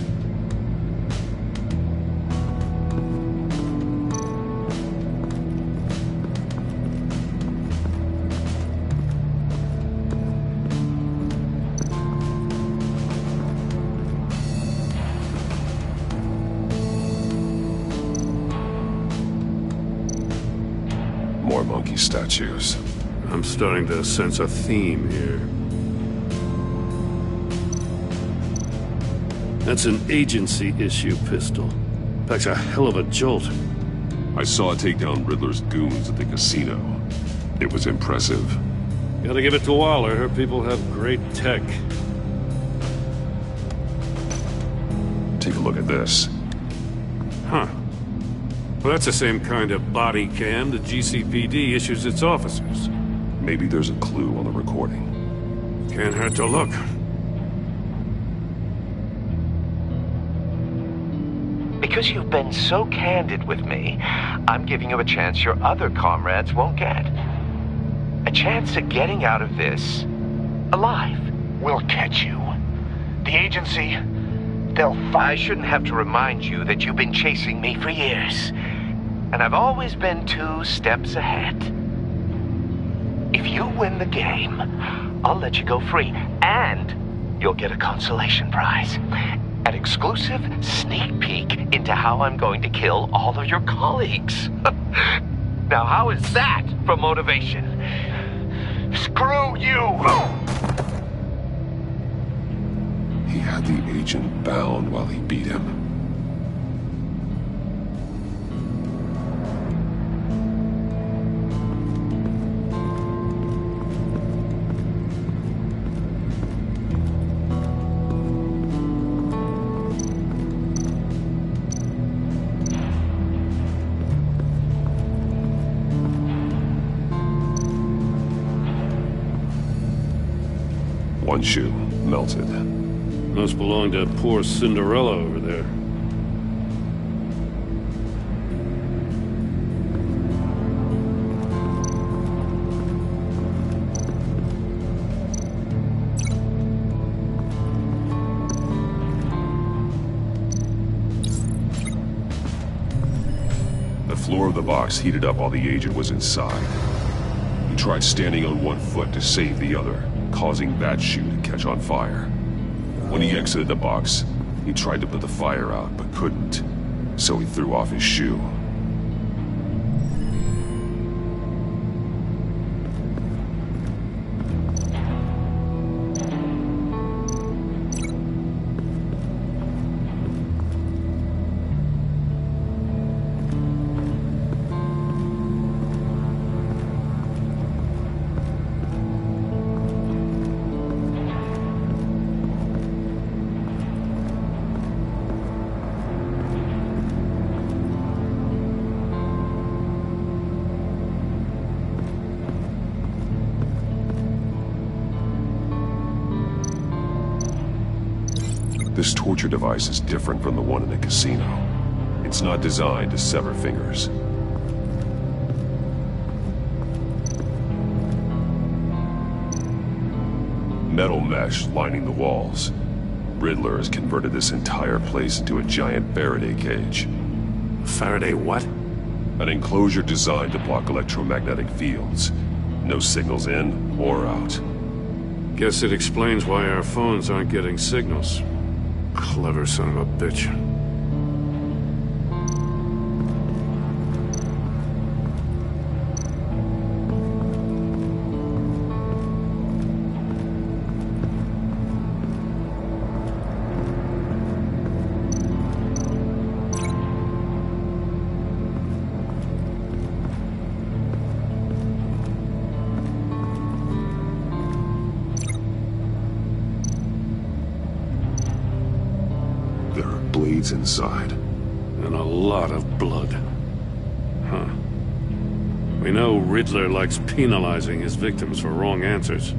More monkey statues. I'm starting to sense a theme here. That's an agency issue pistol. Packs a hell of a jolt. I saw it take down Riddler's goons at the casino. It was impressive. Gotta give it to Waller. Her people have great tech. Take a look at this. Huh. Well, that's the same kind of body cam the GCPD issues its officers. Maybe there's a clue on the recording. Can't hurt to look. Because you've been so candid with me, I'm giving you a chance your other comrades won't get. A chance at getting out of this alive. We'll catch you. The agency, they'll find... I shouldn't have to remind you that you've been chasing me for years. And I've always been 2 steps ahead. If you win the game, I'll let you go free. And you'll get a consolation prize. An exclusive sneak peek into how I'm going to kill all of your colleagues. Now, how is that for motivation? Screw you! He had the agent bound while he beat him. One shoe, melted. Must belong to poor Cinderella over there. The floor of the box heated up while the agent was inside. He tried standing on one foot to save the other, causing that shoe to catch on fire. When he exited the box, he tried to put the fire out, but couldn't, so he threw off his shoe. This torture device is different from the one in the casino. It's not designed to sever fingers. Metal mesh lining the walls. Riddler has converted this entire place into a giant Faraday cage. Faraday what? An enclosure designed to block electromagnetic fields. No signals in or out. Guess it explains why our phones aren't getting signals. Clever son of a bitch. Blades inside. And a lot of blood. Huh. We know Riddler likes penalizing his victims for wrong answers.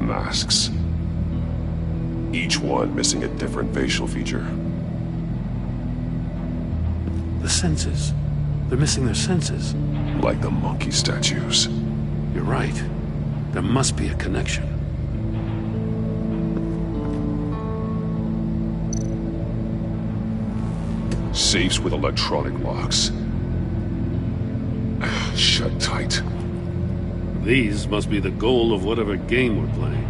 Masks. Each one missing a different facial feature. The senses. They're missing their senses. Like the monkey statues. You're right. There must be a connection. Safes with electronic locks. Shut tight. These must be the goal of whatever game we're playing.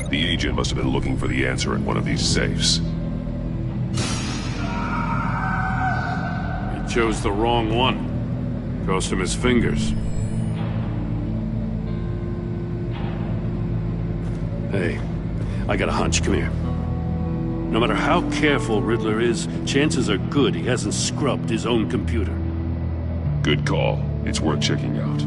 The agent must have been looking for the answer in one of these safes. He chose the wrong one. Cost him his fingers. Hey, I got a hunch. Come here. No matter how careful Riddler is, chances are good he hasn't scrubbed his own computer. Good call. It's worth checking out.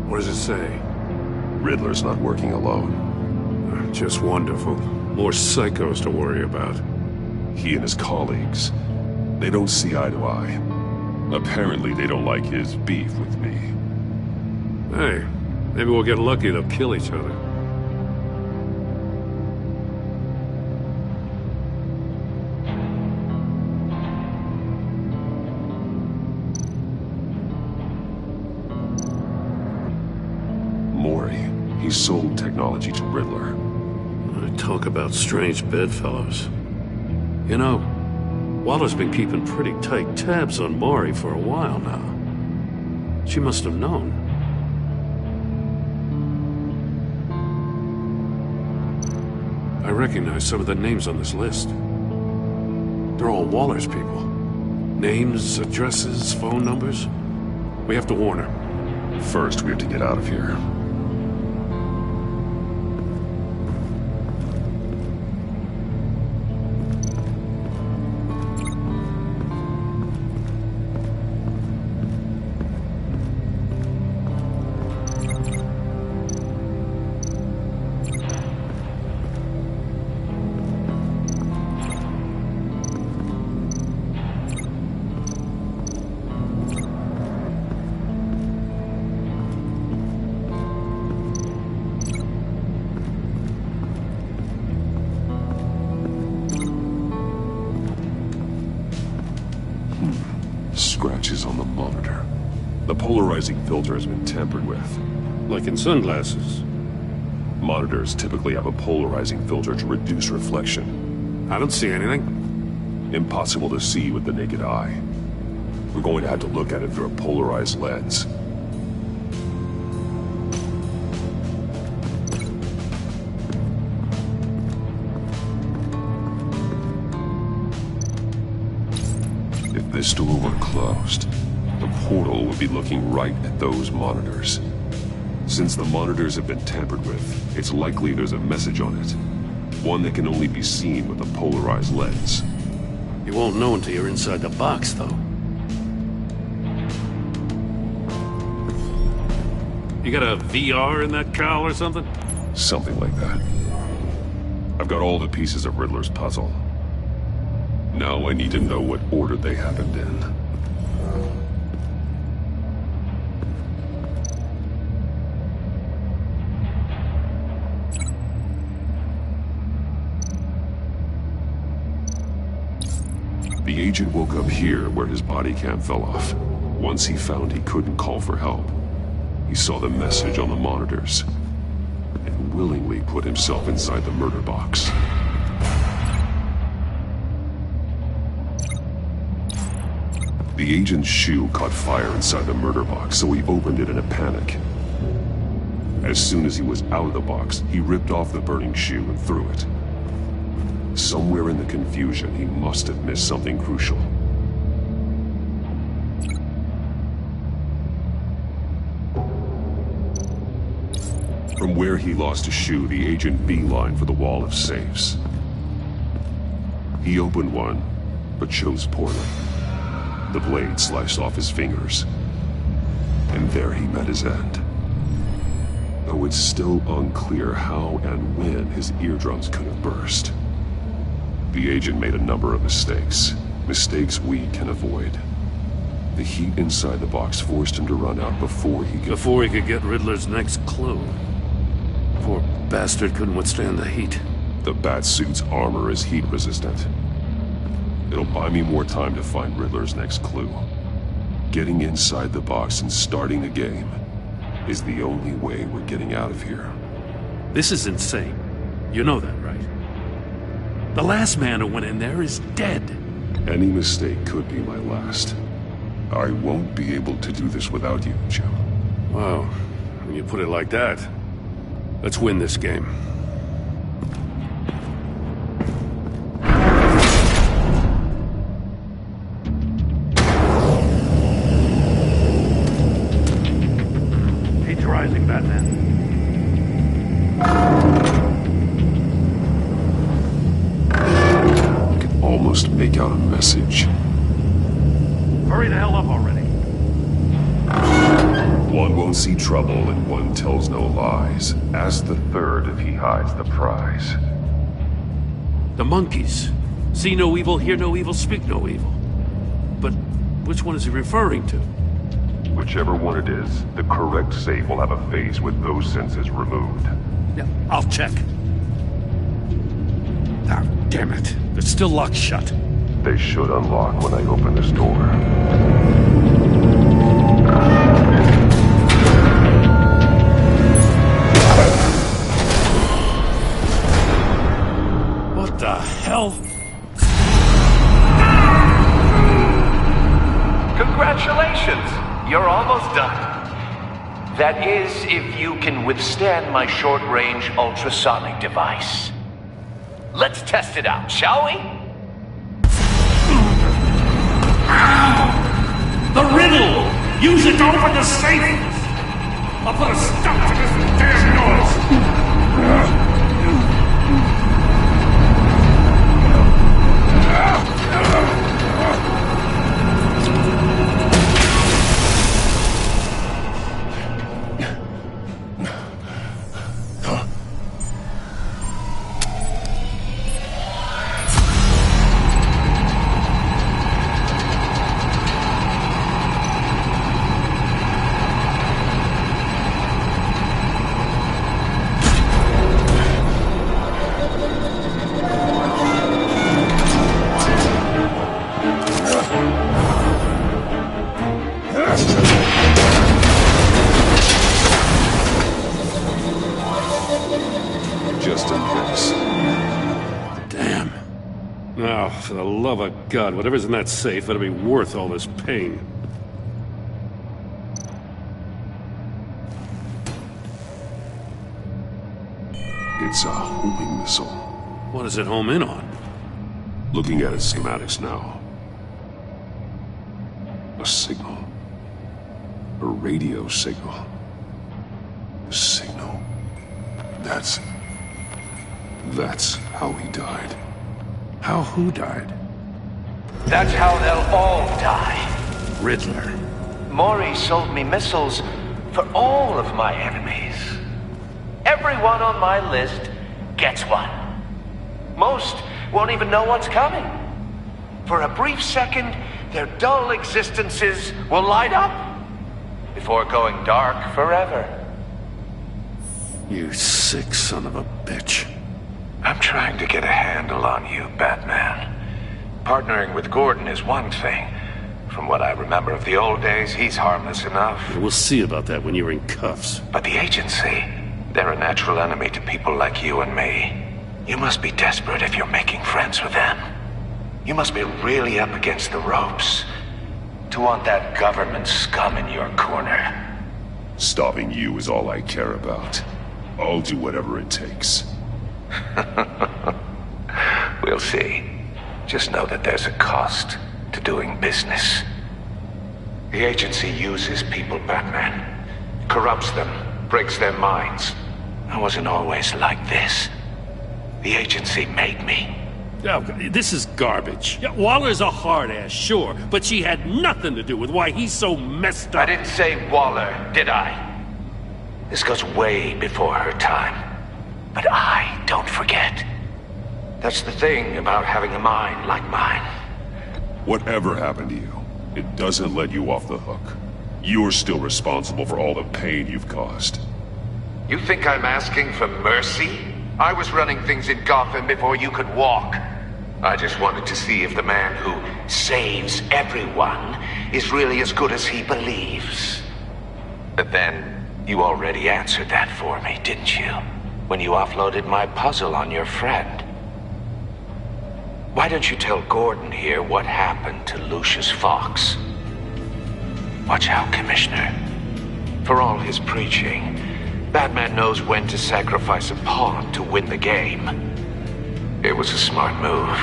What does it say? Riddler's not working alone. Just wonderful. More psychos to worry about. He and his colleagues, they don't see eye to eye. Apparently they don't like his beef with me. Hey, maybe we'll get lucky they'll kill each other. Mori, he sold technology to Riddler. Talk about strange bedfellows. You know, Waller's been keeping pretty tight tabs on Mori for a while now. She must have known. I recognize some of the names on this list. They're all Waller's people. Names, addresses, phone numbers. We have to warn her. First, we have to get out of here. Scratches on the monitor. The polarizing filter has been tampered with. Like in sunglasses. Monitors typically have a polarizing filter to reduce reflection. I don't see anything. Impossible to see with the naked eye. We're going to have to look at it through a polarized lens. If this door were closed, the portal would be looking right at those monitors. Since the monitors have been tampered with, it's likely there's a message on it. One that can only be seen with a polarized lens. You won't know until you're inside the box, though. You got a VR in that cowl or something? Something like that. I've got all the pieces of Riddler's puzzle. Now I need to know what order they happened in. The agent woke up here where his body cam fell off. Once he found he couldn't call for help, he saw the message on the monitors and willingly put himself inside the murder box. The agent's shoe caught fire inside the murder box, so he opened it in a panic. As soon as he was out of the box, he ripped off the burning shoe and threw it. Somewhere in the confusion, he must have missed something crucial. From where he lost a shoe, the agent beelined for the wall of safes. He opened one, but chose poorly. The blade sliced off his fingers, and there he met his end. Though it's still unclear how and when his eardrums could have burst. The agent made a number of mistakes. Mistakes we can avoid. The heat inside the box forced him to run out before he could get Riddler's next clue. Poor bastard couldn't withstand the heat. The Batsuit's armor is heat resistant. It'll buy me more time to find Riddler's next clue. Getting inside the box and starting the game is the only way we're getting out of here. This is insane. You know that, right? The last man who went in there is dead. Any mistake could be my last. I won't be able to do this without you, Jim. Wow, when you put it like that, let's win this game. Heat's rising, Batman. Almost make out a message. Hurry the hell up already. One won't see trouble and one tells no lies. Ask the third if he hides the prize. The monkeys. See no evil, hear no evil, speak no evil. But which one is he referring to? Whichever one it is, the correct safe will have a phase with those senses removed. Yeah, I'll check. Ah, damn it. They're still locked shut. They should unlock when I open this door. What the hell? Congratulations! You're almost done. That is, if you can withstand my short-range ultrasonic device. Let's test it out, shall we? The riddle! Use it to open the safe! I'll put a stop to this damn noise! Just in case. Damn. Now, for the love of God, whatever's in that safe better be worth all this pain. It's a homing missile. What does it home in on? Looking at its schematics now. A signal. A radio signal. A signal. That's how he died. How who died? That's how they'll all die. Riddler. Maury sold me missiles for all of my enemies. Everyone on my list gets one. Most won't even know what's coming. For a brief second, their dull existences will light up before going dark forever. You sick son of a bitch. I'm trying to get a handle on you, Batman. Partnering with Gordon is one thing. From what I remember of the old days, he's harmless enough. We'll see about that when you're in cuffs. But the agency, they're a natural enemy to people like you and me. You must be desperate if you're making friends with them. You must be really up against the ropes to want that government scum in your corner. Stopping you is all I care about. I'll do whatever it takes. We'll see. Just know that there's a cost to doing business. The agency uses people, Batman. Corrupts them, breaks their minds. I wasn't always like this. The agency made me. Oh, this is garbage. Yeah, Waller's a hard ass, sure, but she had nothing to do with why he's so messed up. I didn't say Waller, did I? This goes way before her time. But I don't forget. That's the thing about having a mind like mine. Whatever happened to you, it doesn't let you off the hook. You're still responsible for all the pain you've caused. You think I'm asking for mercy? I was running things in Gotham before you could walk. I just wanted to see if the man who saves everyone is really as good as he believes. But then, you already answered that for me, didn't you? When you offloaded my puzzle on your friend. Why don't you tell Gordon here what happened to Lucius Fox? Watch out, Commissioner. For all his preaching, Batman knows when to sacrifice a pawn to win the game. It was a smart move.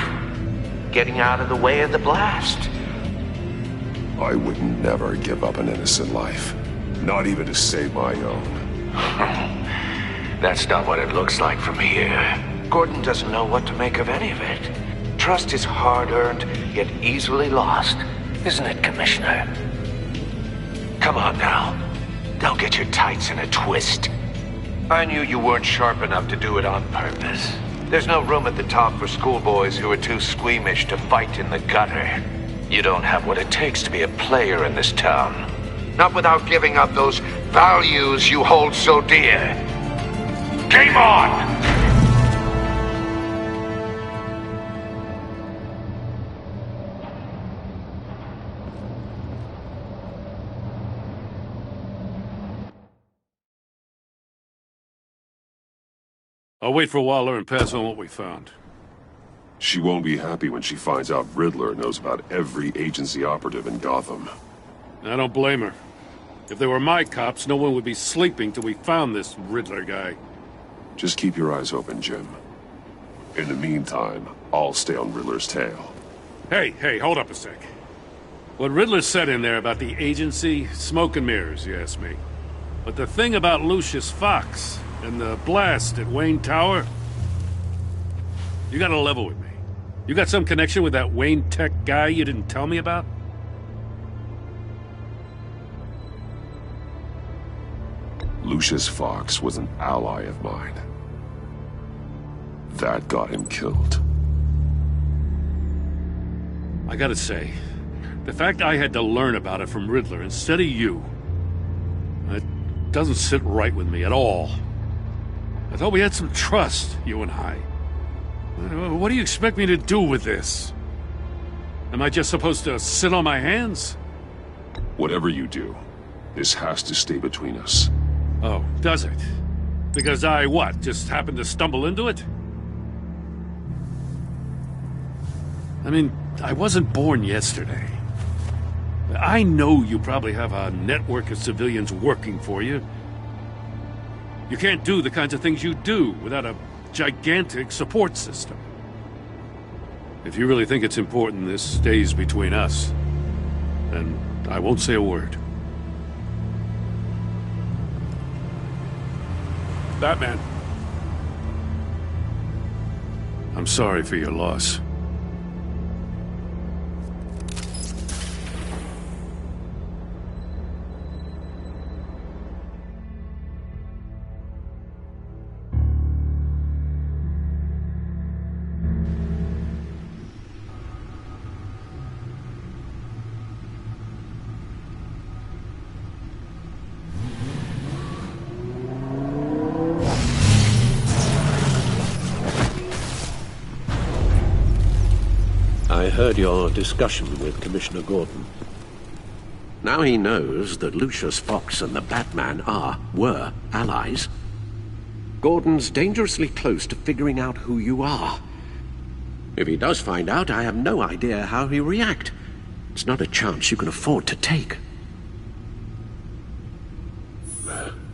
Getting out of the way of the blast. I would never give up an innocent life. Not even to save my own. That's not what it looks like from here. Gordon doesn't know what to make of any of it. Trust is hard-earned, yet easily lost. Isn't it, Commissioner? Come on now. Don't get your tights in a twist. I knew you weren't sharp enough to do it on purpose. There's no room at the top for schoolboys who are too squeamish to fight in the gutter. You don't have what it takes to be a player in this town. Not without giving up those values you hold so dear. Game on! I'll wait for Waller and pass on what we found. She won't be happy when she finds out Riddler knows about every agency operative in Gotham. I don't blame her. If they were my cops, no one would be sleeping till we found this Riddler guy. Just keep your eyes open, Jim. In the meantime, I'll stay on Riddler's tail. Hey, hold up a sec. What Riddler said in there about the agency, smoke and mirrors, you ask me. But the thing about Lucius Fox and the blast at Wayne Tower, you gotta level with me. You got some connection with that Wayne Tech guy you didn't tell me about? Lucius Fox was an ally of mine. That got him killed. I gotta say, the fact I had to learn about it from Riddler instead of you, it doesn't sit right with me at all. I thought we had some trust, you and I. What do you expect me to do with this? Am I just supposed to sit on my hands? Whatever you do, this has to stay between us. Oh, does it? Because I, what, just happened to stumble into it? I mean, I wasn't born yesterday. I know you probably have a network of civilians working for you. You can't do the kinds of things you do without a gigantic support system. If you really think it's important this stays between us, then I won't say a word. Batman. I'm sorry for your loss. I heard your discussion with Commissioner Gordon. Now he knows that Lucius Fox and the Batman were allies. Gordon's dangerously close to figuring out who you are. If he does find out, I have no idea how he'll react. It's not a chance you can afford to take.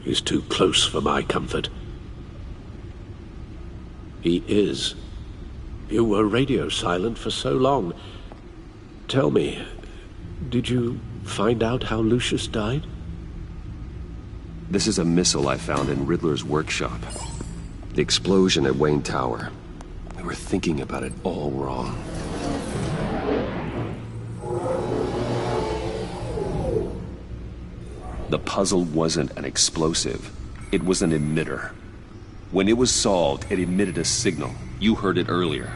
He's too close for my comfort. He is. You were radio silent for so long. Tell me, did you find out how Lucius died? This is a missile I found in Riddler's workshop. The explosion at Wayne Tower. We were thinking about it all wrong. The puzzle wasn't an explosive. It was an emitter. When it was solved, it emitted a signal. You heard it earlier.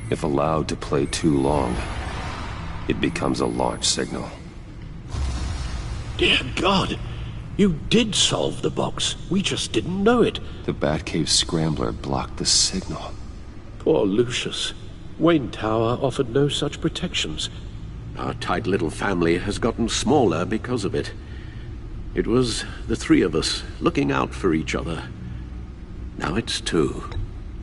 If allowed to play too long, it becomes a launch signal. Dear God, you did solve the box. We just didn't know it. The Batcave scrambler blocked the signal. Poor Lucius. Wayne Tower offered no such protections. Our tight little family has gotten smaller because of it. It was the three of us looking out for each other. Now it's two.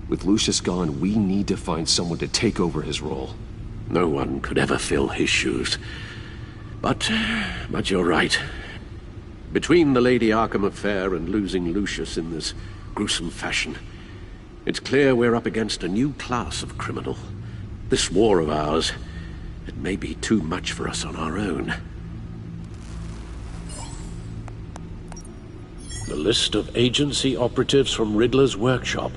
With Lucius gone, we need to find someone to take over his role. No one could ever fill his shoes. But you're right. Between the Lady Arkham affair and losing Lucius in this gruesome fashion, it's clear we're up against a new class of criminal. This war of ours, it may be too much for us on our own. The list of agency operatives from Riddler's workshop.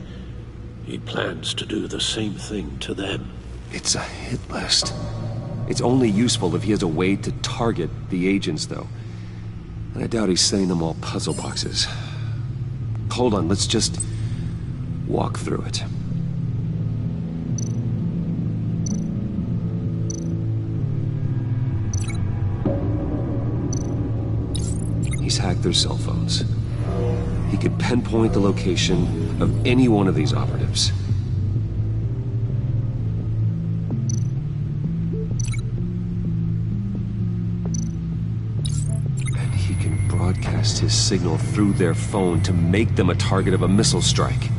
He plans to do the same thing to them. It's a hit list. It's only useful if he has a way to target the agents, though. And I doubt he's setting them all puzzle boxes. Hold on, let's just walk through it. He's hacked their cell phones. He could pinpoint the location of any one of these operatives. And he can broadcast his signal through their phone to make them a target of a missile strike.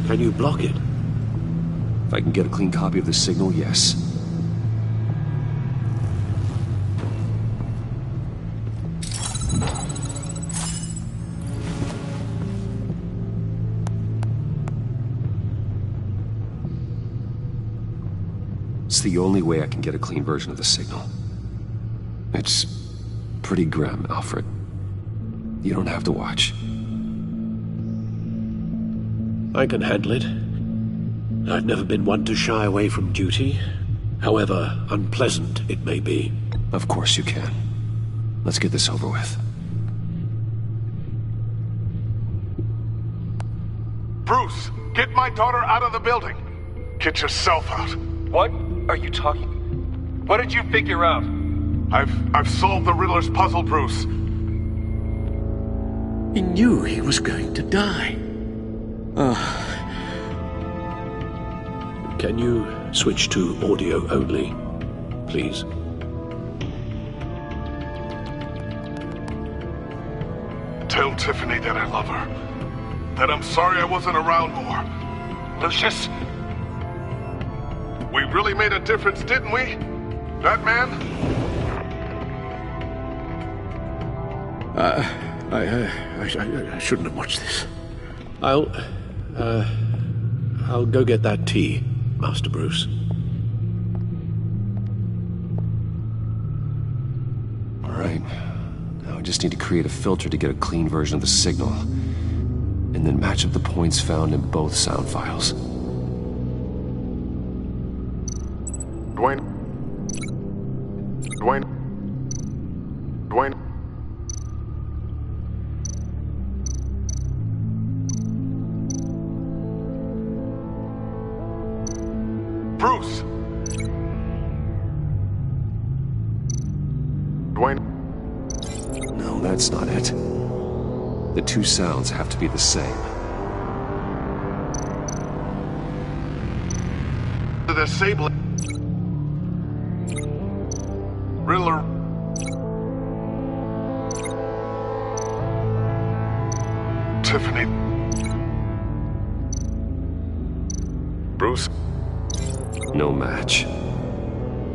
Can you block it? If I can get a clean copy of the signal, yes. It's the only way I can get a clean version of the signal. It's pretty grim, Alfred. You don't have to watch. I can handle it. I've never been one to shy away from duty, however unpleasant it may be. Of course you can. Let's get this over with. Bruce, get my daughter out of the building. Get yourself out. What are you talking? What did you figure out? I've solved the Riddler's puzzle, Bruce. He knew he was going to die. Can you switch to audio only, please? Tell Tiffany that I love her. That I'm sorry I wasn't around more. Lucius? We really made a difference, didn't we? Batman? I shouldn't have watched this. I'll go get that tea, Master Bruce. All right. Now I just need to create a filter to get a clean version of the signal, and then match up the points found in both sound files. Dwayne. Bruce! Dwayne? No, that's not it. The two sounds have to be the same. The disabling. Riddler. Tiffany. Bruce. No match.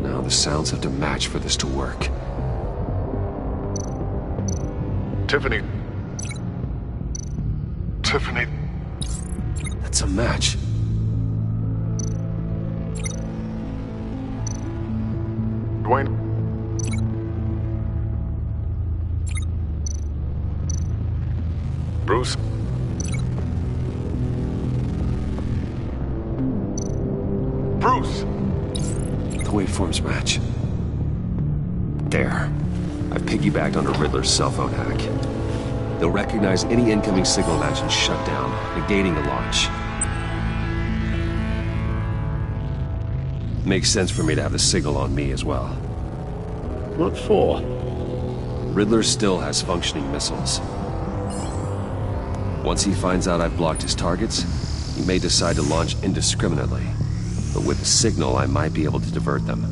Now the sounds have to match for this to work. Tiffany. Tiffany. That's a match. Dwayne. Bruce. Bruce! The waveforms match. There. I've piggybacked on a Riddler's cell phone hack. They'll recognize any incoming signal match and shut down, negating the launch. Makes sense for me to have the signal on me as well. What for? Riddler still has functioning missiles. Once he finds out I've blocked his targets, he may decide to launch indiscriminately. But with the signal, I might be able to divert them.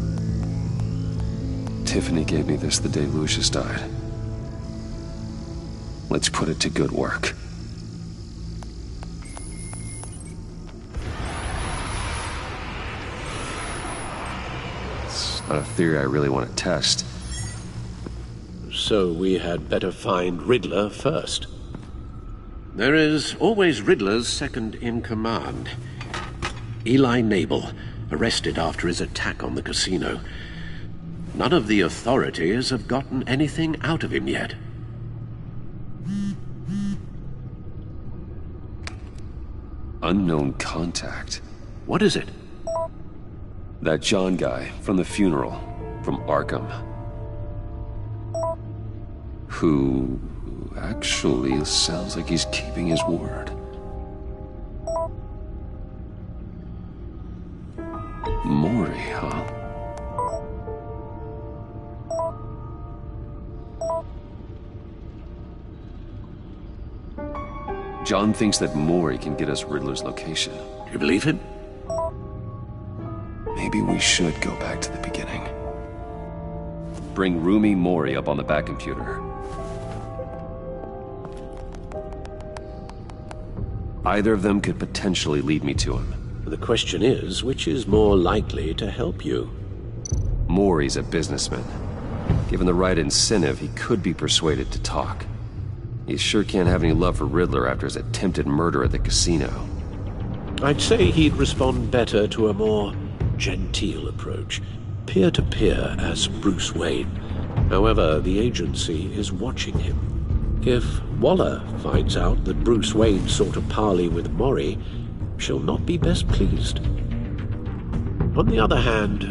Tiffany gave me this the day Lucius died. Let's put it to good work. It's not a theory I really want to test. So we had better find Riddler first. There is always Riddler's second in command. Eli Nabel, arrested after his attack on the casino. None of the authorities have gotten anything out of him yet. Unknown contact. What is it? That John guy from the funeral, from Arkham. Who actually sounds like he's keeping his word. Maury, huh? John thinks that Maury can get us Riddler's location. You believe him? Maybe we should go back to the beginning. Bring Rumi Maury up on the back computer. Either of them could potentially lead me to him. The question is, which is more likely to help you? Maury's a businessman. Given the right incentive, he could be persuaded to talk. He sure can't have any love for Riddler after his attempted murder at the casino. I'd say he'd respond better to a more genteel approach, peer-to-peer as Bruce Wayne. However, the agency is watching him. If Waller finds out that Bruce Wayne sought a parley with Maury, she'll not be best pleased. On the other hand,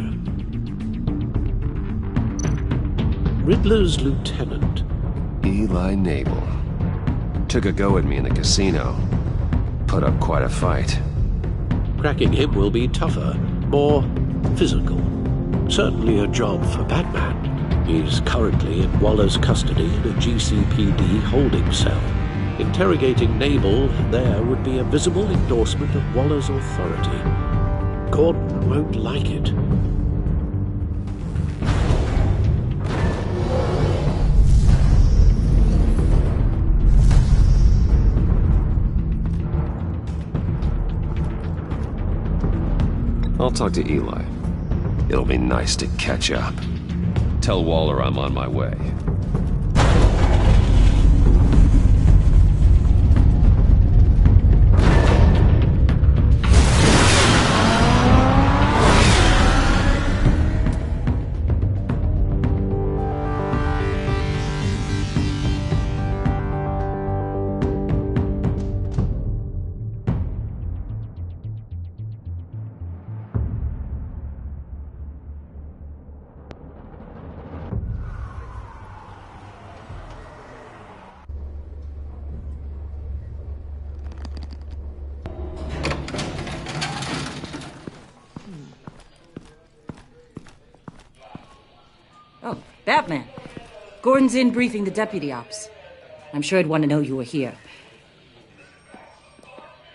Riddler's lieutenant, Eli Nabel, took a go at me in the casino. Put up quite a fight. Cracking him will be tougher, more physical. Certainly a job for Batman. He's currently in Waller's custody in a GCPD holding cell. Interrogating Nabel there would be a visible endorsement of Waller's authority. Gordon won't like it. I'll talk to Eli. It'll be nice to catch up. Tell Waller I'm on my way. Oh, Batman. Gordon's in briefing the deputy ops. I'm sure I'd want to know you were here.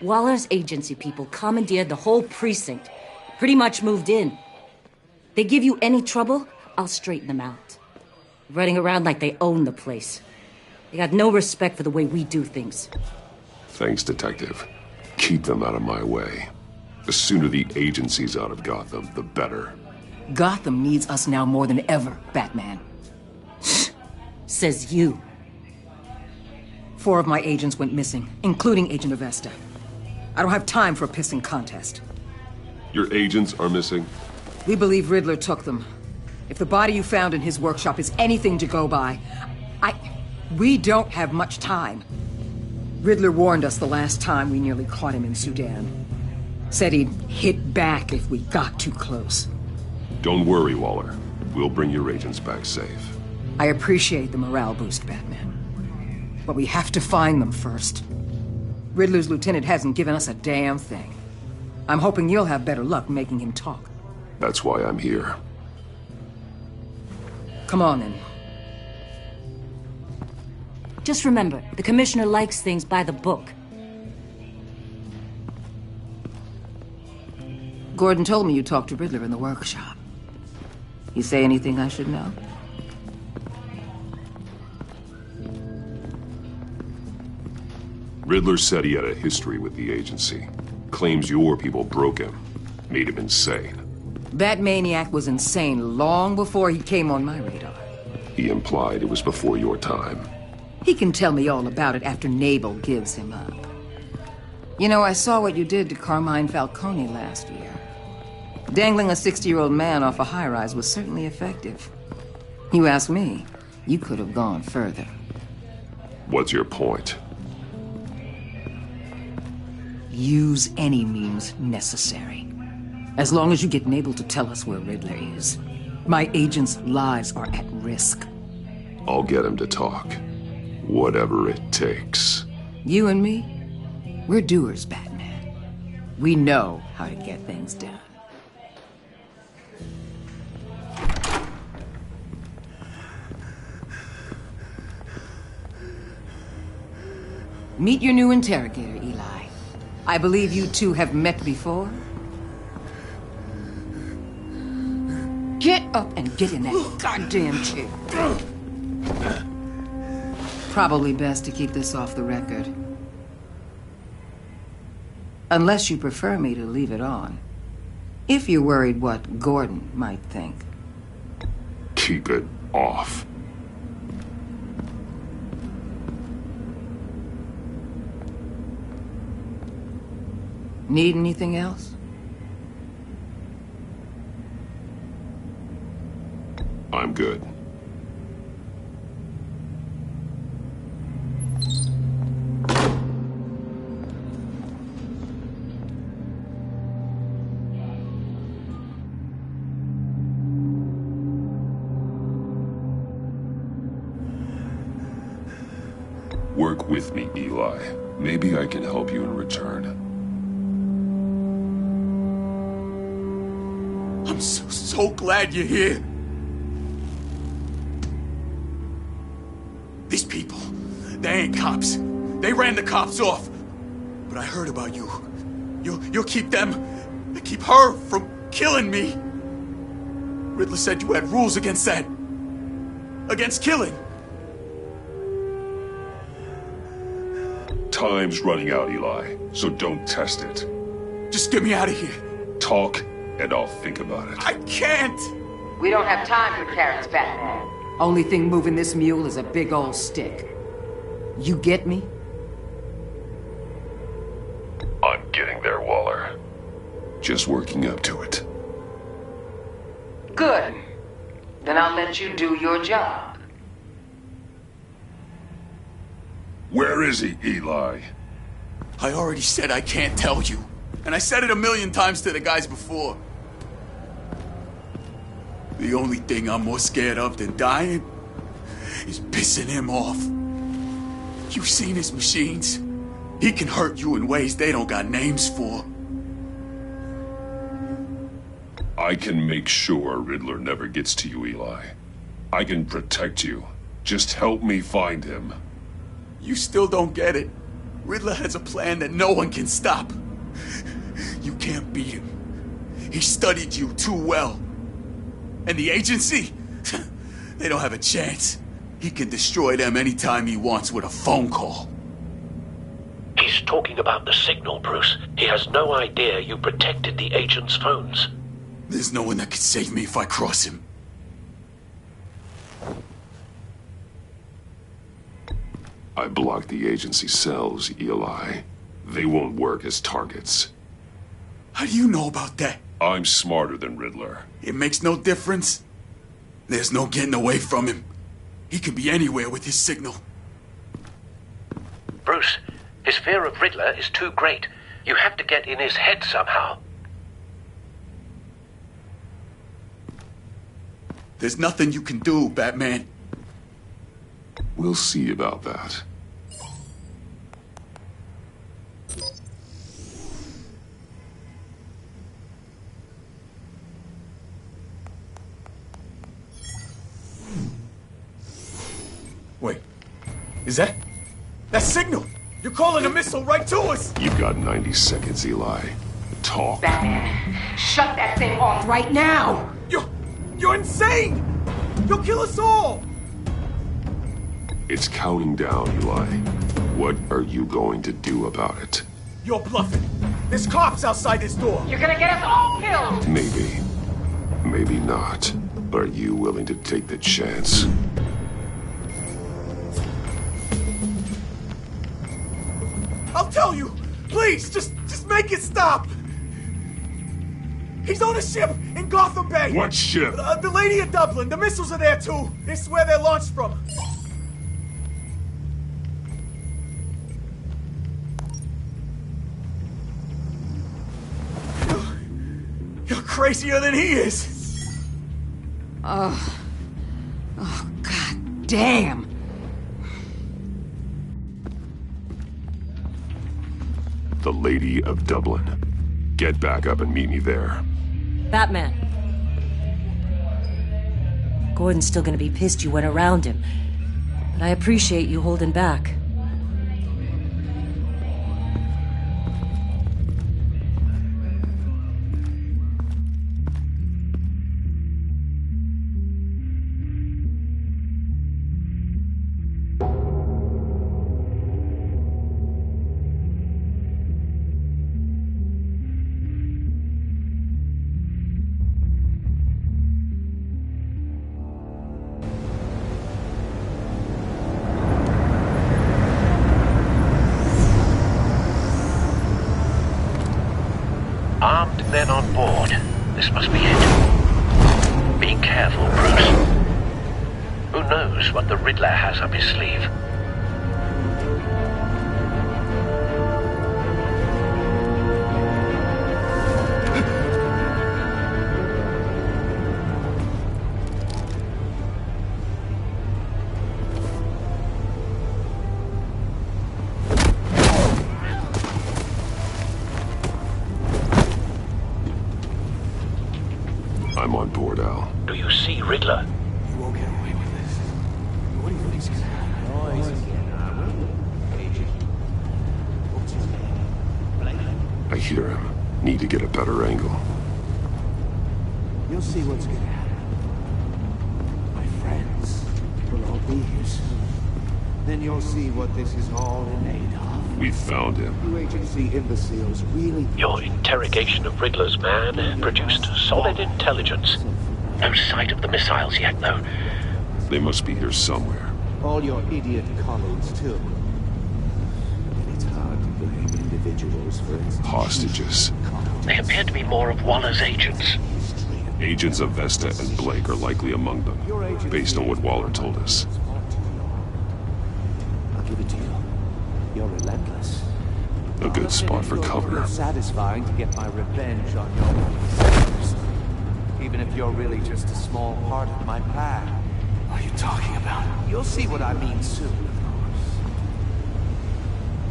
Waller's agency people commandeered the whole precinct. Pretty much moved in. They give you any trouble, I'll straighten them out. Running around like they own the place. They got no respect for the way we do things. Thanks, Detective. Keep them out of my way. The sooner the agency's out of Gotham, the better. Gotham needs us now more than ever, Batman. Says you. 4 of my agents went missing, including Agent Avesta. I don't have time for a pissing contest. Your agents are missing? We believe Riddler took them. If the body you found in his workshop is anything to go by, we don't have much time. Riddler warned us the last time we nearly caught him in Sudan. Said he'd hit back if we got too close. Don't worry, Waller. We'll bring your agents back safe. I appreciate the morale boost, Batman. But we have to find them first. Riddler's lieutenant hasn't given us a damn thing. I'm hoping you'll have better luck making him talk. That's why I'm here. Come on, then. Just remember, the commissioner likes things by the book. Gordon told me you talked to Riddler in the workshop. You say anything I should know? Riddler said he had a history with the agency. Claims your people broke him. Made him insane. That maniac was insane long before he came on my radar. He implied it was before your time. He can tell me all about it after Nabel gives him up. You know, I saw what you did to Carmine Falcone last year. Dangling a 60-year-old man off a high-rise was certainly effective. You ask me, you could have gone further. What's your point? Use any means necessary. As long as you get Nabel to tell us where Riddler is, my agents' lives are at risk. I'll get him to talk. Whatever it takes. You and me, we're doers, Batman. We know how to get things done. Meet your new interrogator, Eli. I believe you two have met before. Get up and get in that goddamn chair. Probably best to keep this off the record. Unless you prefer me to leave it on. If you're worried what Gordon might think. Keep it off. Need anything else? I'm good. Work with me, Eli. Maybe I can help you in return. I'm so glad you're here. These people, they ain't cops. They ran the cops off. But I heard about you. You'll keep them, keep her from killing me. Riddler said you had rules against that. Against killing. Time's running out, Eli, so don't test it. Just get me out of here. Talk, and I'll think about it. I can't! We don't have time for carrots, Batman. Only thing moving this mule is a big old stick. You get me? I'm getting there, Waller. Just working up to it. Good. Then I'll let you do your job. Where is he, Eli? I already said I can't tell you. And I said it 1,000,000 times to the guys before. The only thing I'm more scared of than dying is pissing him off. You've seen his machines. He can hurt you in ways they don't got names for. I can make sure Riddler never gets to you, Eli. I can protect you. Just help me find him. You still don't get it. Riddler has a plan that no one can stop. You can't beat him. He studied you too well. And the agency? They don't have a chance. He can destroy them anytime he wants with a phone call. He's talking about the signal, Bruce. He has no idea you protected the agent's phones. There's no one that can save me if I cross him. I blocked the agency cells, Eli. They won't work as targets. How do you know about that? I'm smarter than Riddler. It makes no difference. There's no getting away from him. He can be anywhere with his signal. Bruce, his fear of Riddler is too great. You have to get in his head somehow. There's nothing you can do, Batman. We'll see about that. Wait, is that signal? You're calling a missile right to us! You've got 90 seconds, Eli. Talk. Batman, shut that thing off right now! You're insane! You'll kill us all! It's counting down, Eli. What are you going to do about it? You're bluffing. There's cops outside this door. You're gonna get us all killed! Maybe. Maybe not. Are you willing to take the chance? I'll tell you! Please, just make it stop! He's on a ship in Gotham Bay! What ship? The Lady of Dublin. The missiles are there, too. It's where they're launched from. crazier than he is. Oh, God damn. The Lady of Dublin. Get back up and meet me there. Batman. Gordon's still gonna be pissed you went around him. But I appreciate you holding back. Armed men on board. This must be it. Be careful, Bruce. Who knows what the Riddler has up his sleeve? I'm on board, Al. Do you see Riddler? You won't get away with this. What do you think's gonna happen? I hear him. Need to get a better angle. You'll see what's gonna happen. My friends will all be here soon. Then you'll see what this is all in aid of. We found him. You agency imbeciles really... Your interrogation of Riddler's man produced solid intelligence. No sight of the missiles yet, though. They must be here somewhere. All your idiot colleagues, too. And it's hard to blame individuals for its... Hostages. They appear to be more of Waller's agents. Agents of Vesta and Blake are likely among them, based on what Waller told us. I'll give it to you. You're relentless. A good spot for cover. It's satisfying to get my revenge on your own. Even if you're really just a small part of my plan. What are you talking about? You'll see what I mean soon, of course.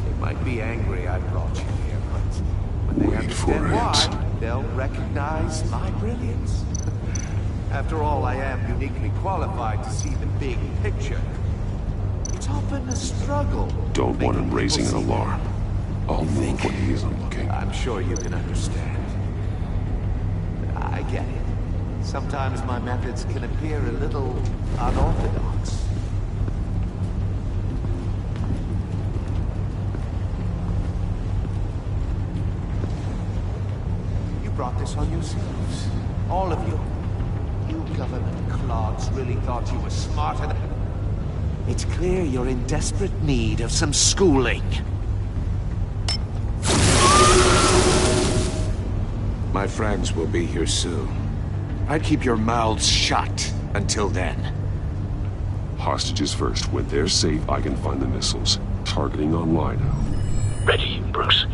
They might be angry I brought you here, but when they understand why, they'll recognize my brilliance. After all, I am uniquely qualified to see the big picture. It's often a struggle. Don't want him raising an alarm. I'll move when he isn't looking. I'm sure you can understand. I get it. Sometimes my methods can appear a little unorthodox. You brought this on yourselves. All of you. You government clods really thought you were smarter than... It's clear you're in desperate need of some schooling. My friends will be here soon. I'd keep your mouths shut until then. Hostages first. When they're safe, I can find the missiles. Targeting online now. Ready, Bruce.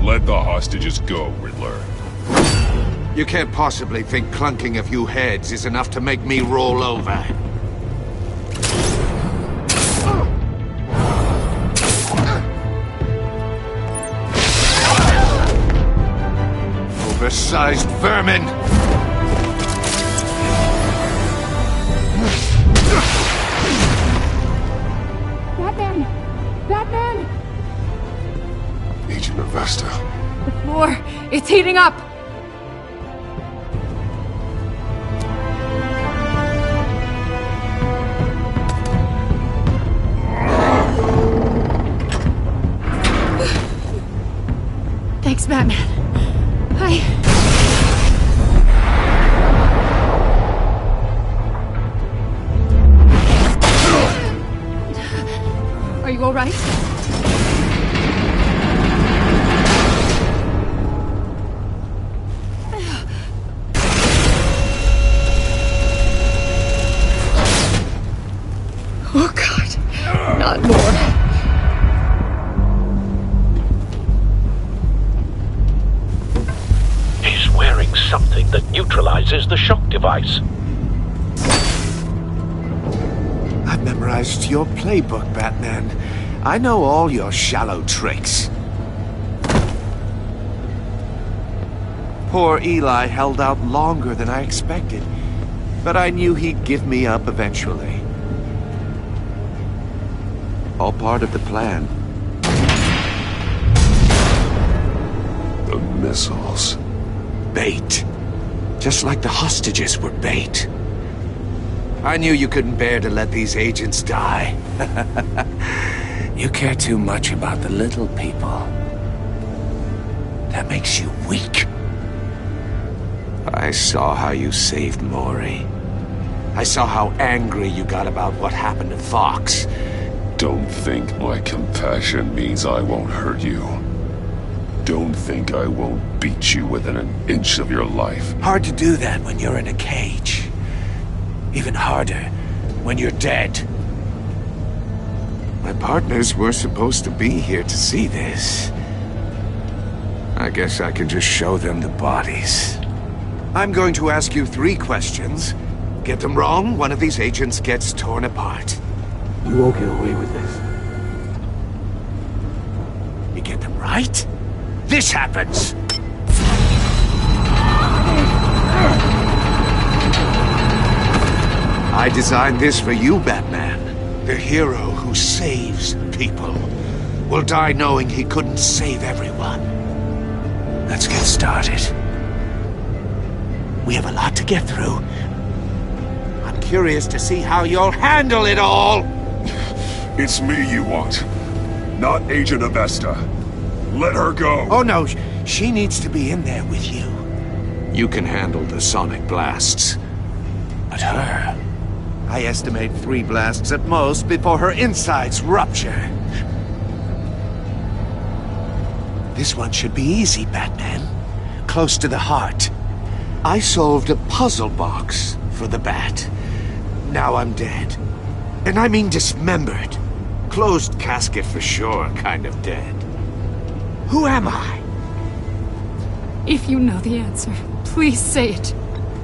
Let the hostages go, Riddler. You can't possibly think clunking a few heads is enough to make me roll over. Oversized vermin! Batman! Batman! Agent of Vesta. The floor, it's heating up! Thanks, Batman. Are you all right? on, more. He's wearing something that neutralizes the shock device. I've memorized your playbook, Batman. I know all your shallow tricks. Poor Eli held out longer than I expected, but I knew he'd give me up eventually. All part of the plan. The missiles. Bait. Just like the hostages were bait. I knew you couldn't bear to let these agents die. You care too much about the little people. That makes you weak. I saw how you saved Maury. I saw how angry you got about what happened to Fox. Don't think my compassion means I won't hurt you. Don't think I won't beat you within an inch of your life. Hard to do that when you're in a cage. Even harder when you're dead. My partners were supposed to be here to see this. I guess I can just show them the bodies. I'm going to ask you 3 questions. Get them wrong, one of these agents gets torn apart. You won't get away with this. You get them right, this happens! I designed this for you, Batman. The hero who saves people will die knowing he couldn't save everyone. Let's get started. We have a lot to get through. I'm curious to see how you'll handle it all! It's me you want, not Agent Avesta. Let her go! Oh no, she needs to be in there with you. You can handle the sonic blasts. But her... I estimate 3 blasts at most before her insides rupture. This one should be easy, Batman. Close to the heart. I solved a puzzle box for the Bat. Now I'm dead. And I mean dismembered. Closed casket for sure, kind of dead. Who am I? If you know the answer, please say it.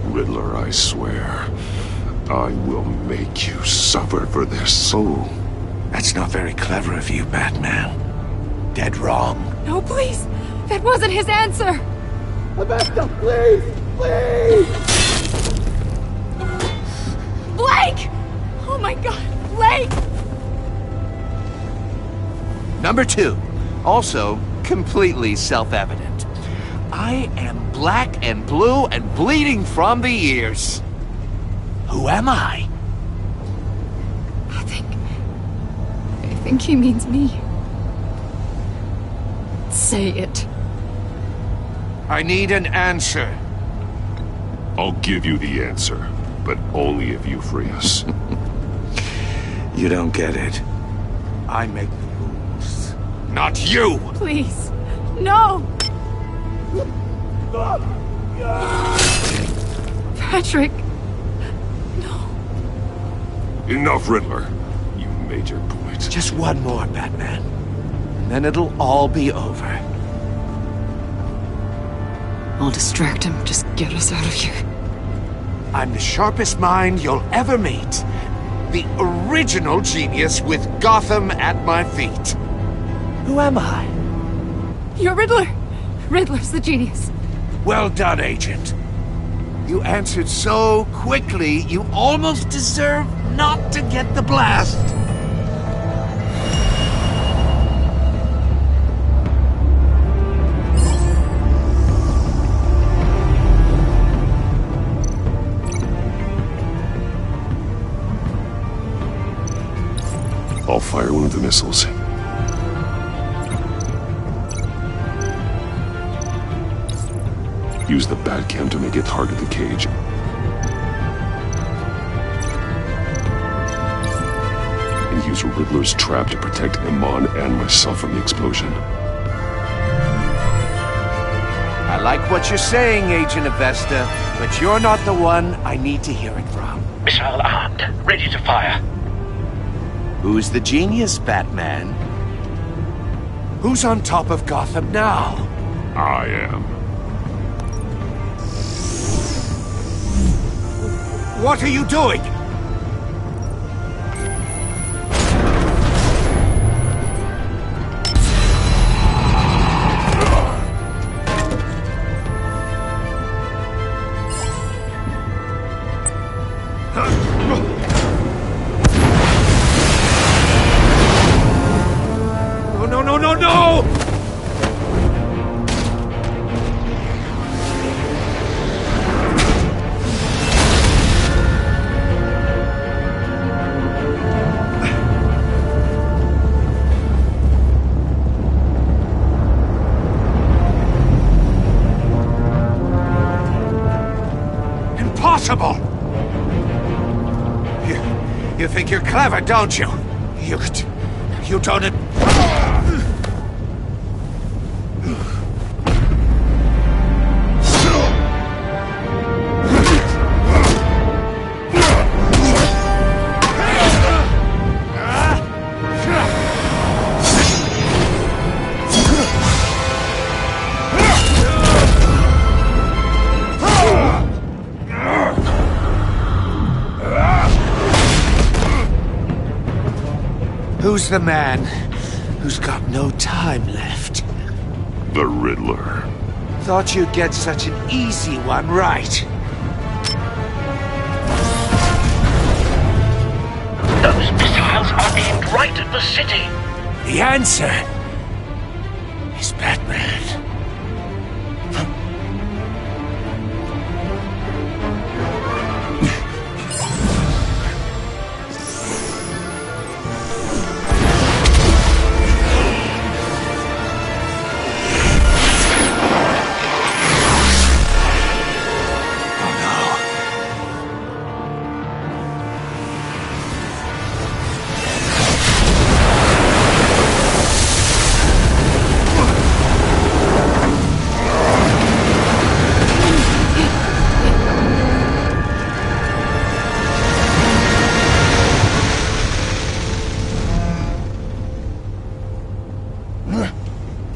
Riddler, I swear. I will make you suffer for this. Oh, that's not very clever of you, Batman. Dead wrong. No, please. That wasn't his answer. Avesta, please! Please! Blake! Oh my God, Blake! Number 2. Also, completely self-evident. I am black and blue and bleeding from the ears. Who am I? I think he means me. Say it. I need an answer. I'll give you the answer, but only if you free us. You don't get it. I make the rules, not you! Please, no! Patrick! Enough, Riddler. You made your point. Just one more, Batman. And then it'll all be over. I'll distract him. Just get us out of here. I'm the sharpest mind you'll ever meet. The original genius with Gotham at my feet. Who am I? You're Riddler. Riddler's the genius. Well done, Agent. You answered so quickly, you almost deserve not to get the blast. I'll fire one of the missiles. Use the Batcam to make it target the cage. And use Riddler's trap to protect Iman and myself from the explosion. I like what you're saying, Agent Avesta, but you're not the one I need to hear it from. Missile armed, ready to fire. Who's the genius, Batman? Who's on top of Gotham now? I am. What are you doing? No! Impossible! You think you're clever, don't you? You don't... Who's the man who's got no time left? The Riddler. Thought you'd get such an easy one right. Those missiles are aimed right at the city. The answer is Batman.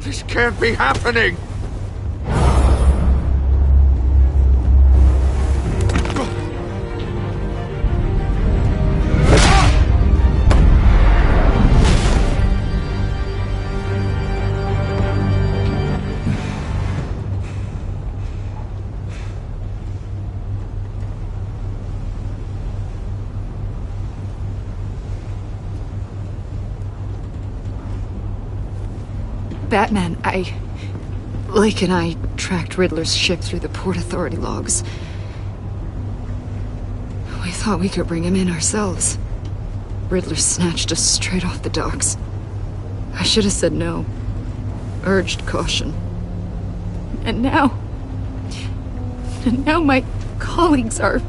This can't be happening! Batman, Lake and I tracked Riddler's ship through the Port Authority logs. We thought we could bring him in ourselves. Riddler snatched us straight off the docks. I should have said no. Urged caution. And now my colleagues are...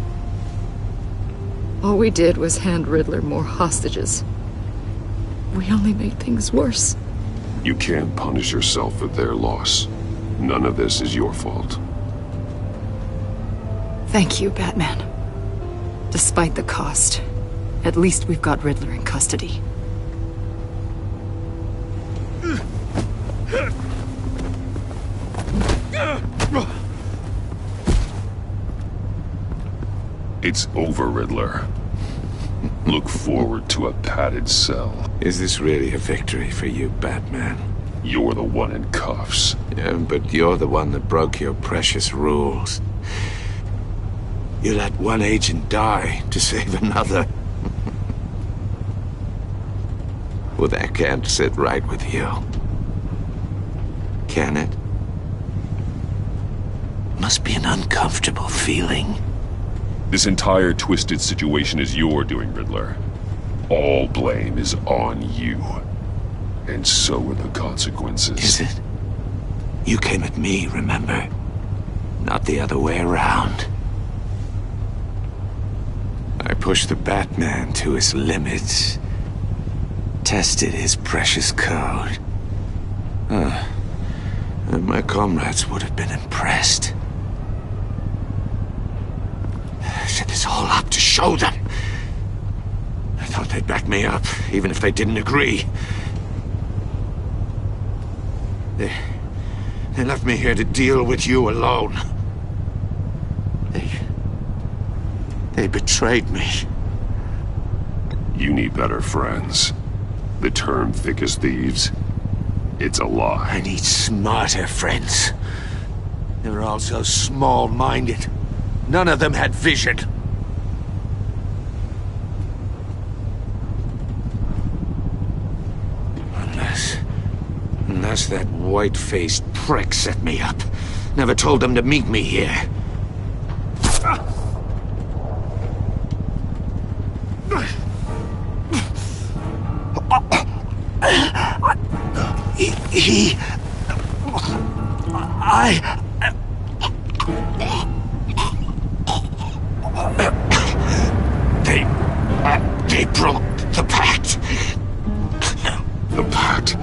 All we did was hand Riddler more hostages. We only made things worse. You can't punish yourself for their loss. None of this is your fault. Thank you, Batman. Despite the cost, at least we've got Riddler in custody. It's over, Riddler. Look forward to a padded cell. Is this really a victory for you, Batman? You're the one in cuffs. Yeah, but you're the one that broke your precious rules. You let one agent die to save another. Well, that can't sit right with you. Can it? Must be an uncomfortable feeling. This entire twisted situation is your doing, Riddler. All blame is on you. And so are the consequences. Is it? You came at me, remember? Not the other way around. I pushed the Batman to his limits. Tested his precious code. And my comrades would have been impressed. I set this all up to show them. I thought They'd back me up, even if they didn't agree. They left me here to deal with you alone. They betrayed me. You need better friends. The term thick as thieves, it's a lie. I need smarter friends. They were all so small-minded. None of them had vision. Unless that white-faced prick set me up. Never told them to meet me here. They broke the pact. The pact?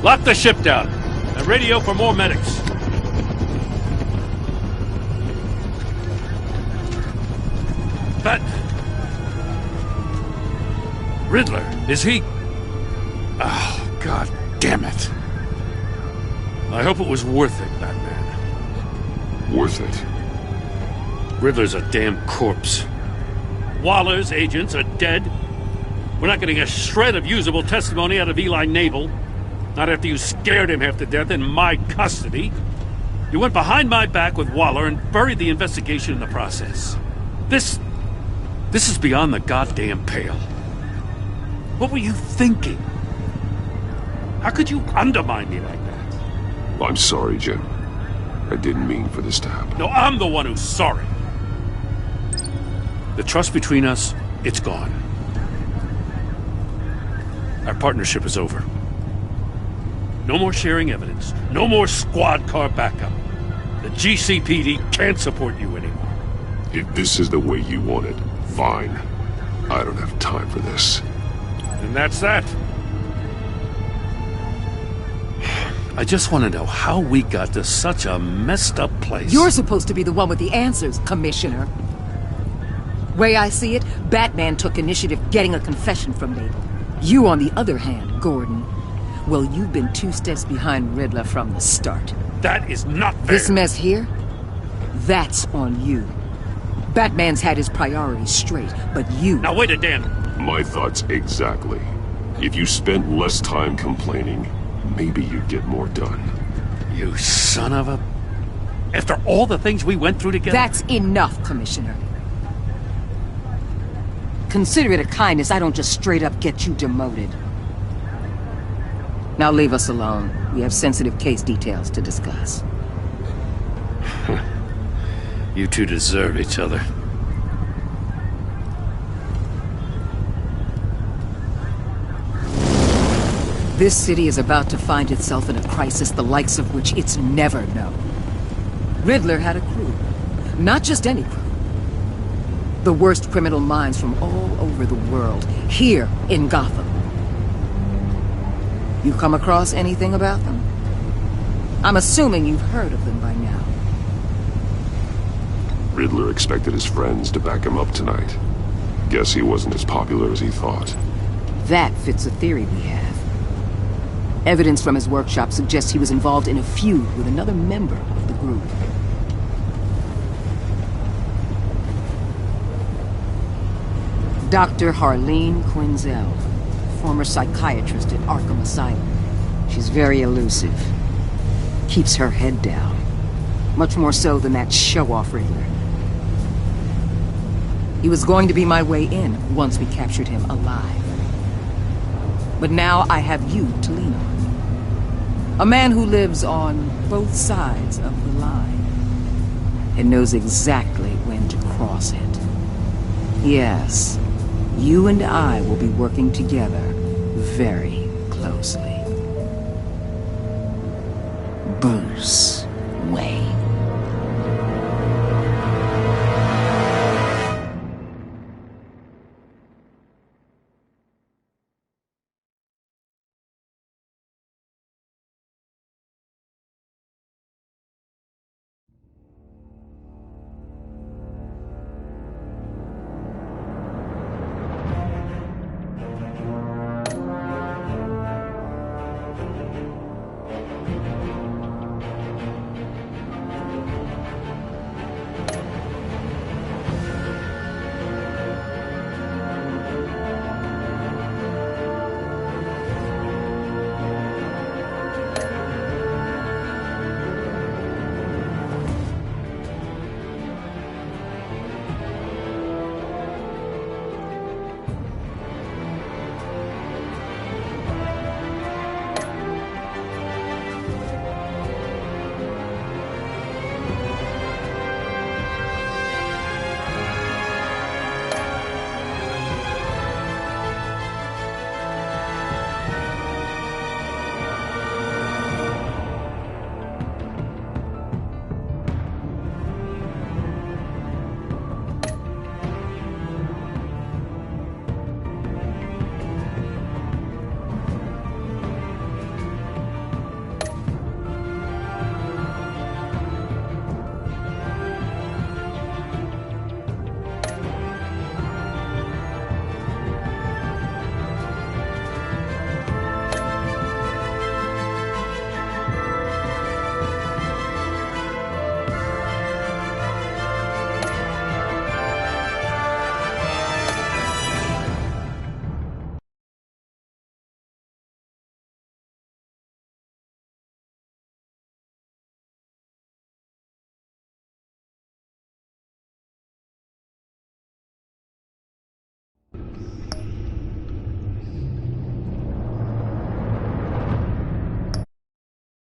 Lock the ship down and radio for more medics. But Riddler, is he? Oh, God damn it. I hope it was worth it, Batman. Worth it? Riddler's a damn corpse. Waller's agents are dead. We're not getting a shred of usable testimony out of Eli Naval. Not after you scared him half to death in my custody. You went behind my back with Waller and buried the investigation in the process. This is beyond the goddamn pale. What were you thinking? How could you undermine me like that? I'm sorry, Jim. I didn't mean for this to happen. No, I'm the one who's sorry. The trust between us, it's gone. Our partnership is over. No more sharing evidence. No more squad car backup. The GCPD can't support you anymore. If this is the way you want it, fine. I don't have time for this. And that's that. I just want to know how we got to such a messed up place. You're supposed to be the one with the answers, Commissioner. Way I see it, Batman took initiative getting a confession from Naval. You, on the other hand, Gordon, well, you've been 2 steps behind Riddler from the start. That is not fair. This mess here, that's on you. Batman's had his priorities straight, but you... Now wait a damn... My thoughts exactly. If you spent less time complaining, maybe you'd get more done. You son of a... After all the things we went through together... That's enough, Commissioner. Consider it a kindness I don't just straight up get you demoted. Now leave us alone. We have sensitive case details to discuss. You two deserve each other. This city is about to find itself in a crisis the likes of which it's never known. Riddler had a crew. Not just any crew. The worst criminal minds from all over the world, here in Gotham. You come across anything about them? I'm assuming you've heard of them by now. Riddler expected his friends to back him up tonight. Guess he wasn't as popular as he thought. That fits a theory we have. Evidence from his workshop suggests he was involved in a feud with another member of the group. Dr. Harleen Quinzel, former psychiatrist at Arkham Asylum. She's very elusive. Keeps her head down. Much more so than that show-off Riddler. He was going to be my way in once we captured him alive. But now I have you to lean on. A man who lives on both sides of the line and knows exactly when to cross it. Yes, You and I will be working together very closely. Bruce Wayne.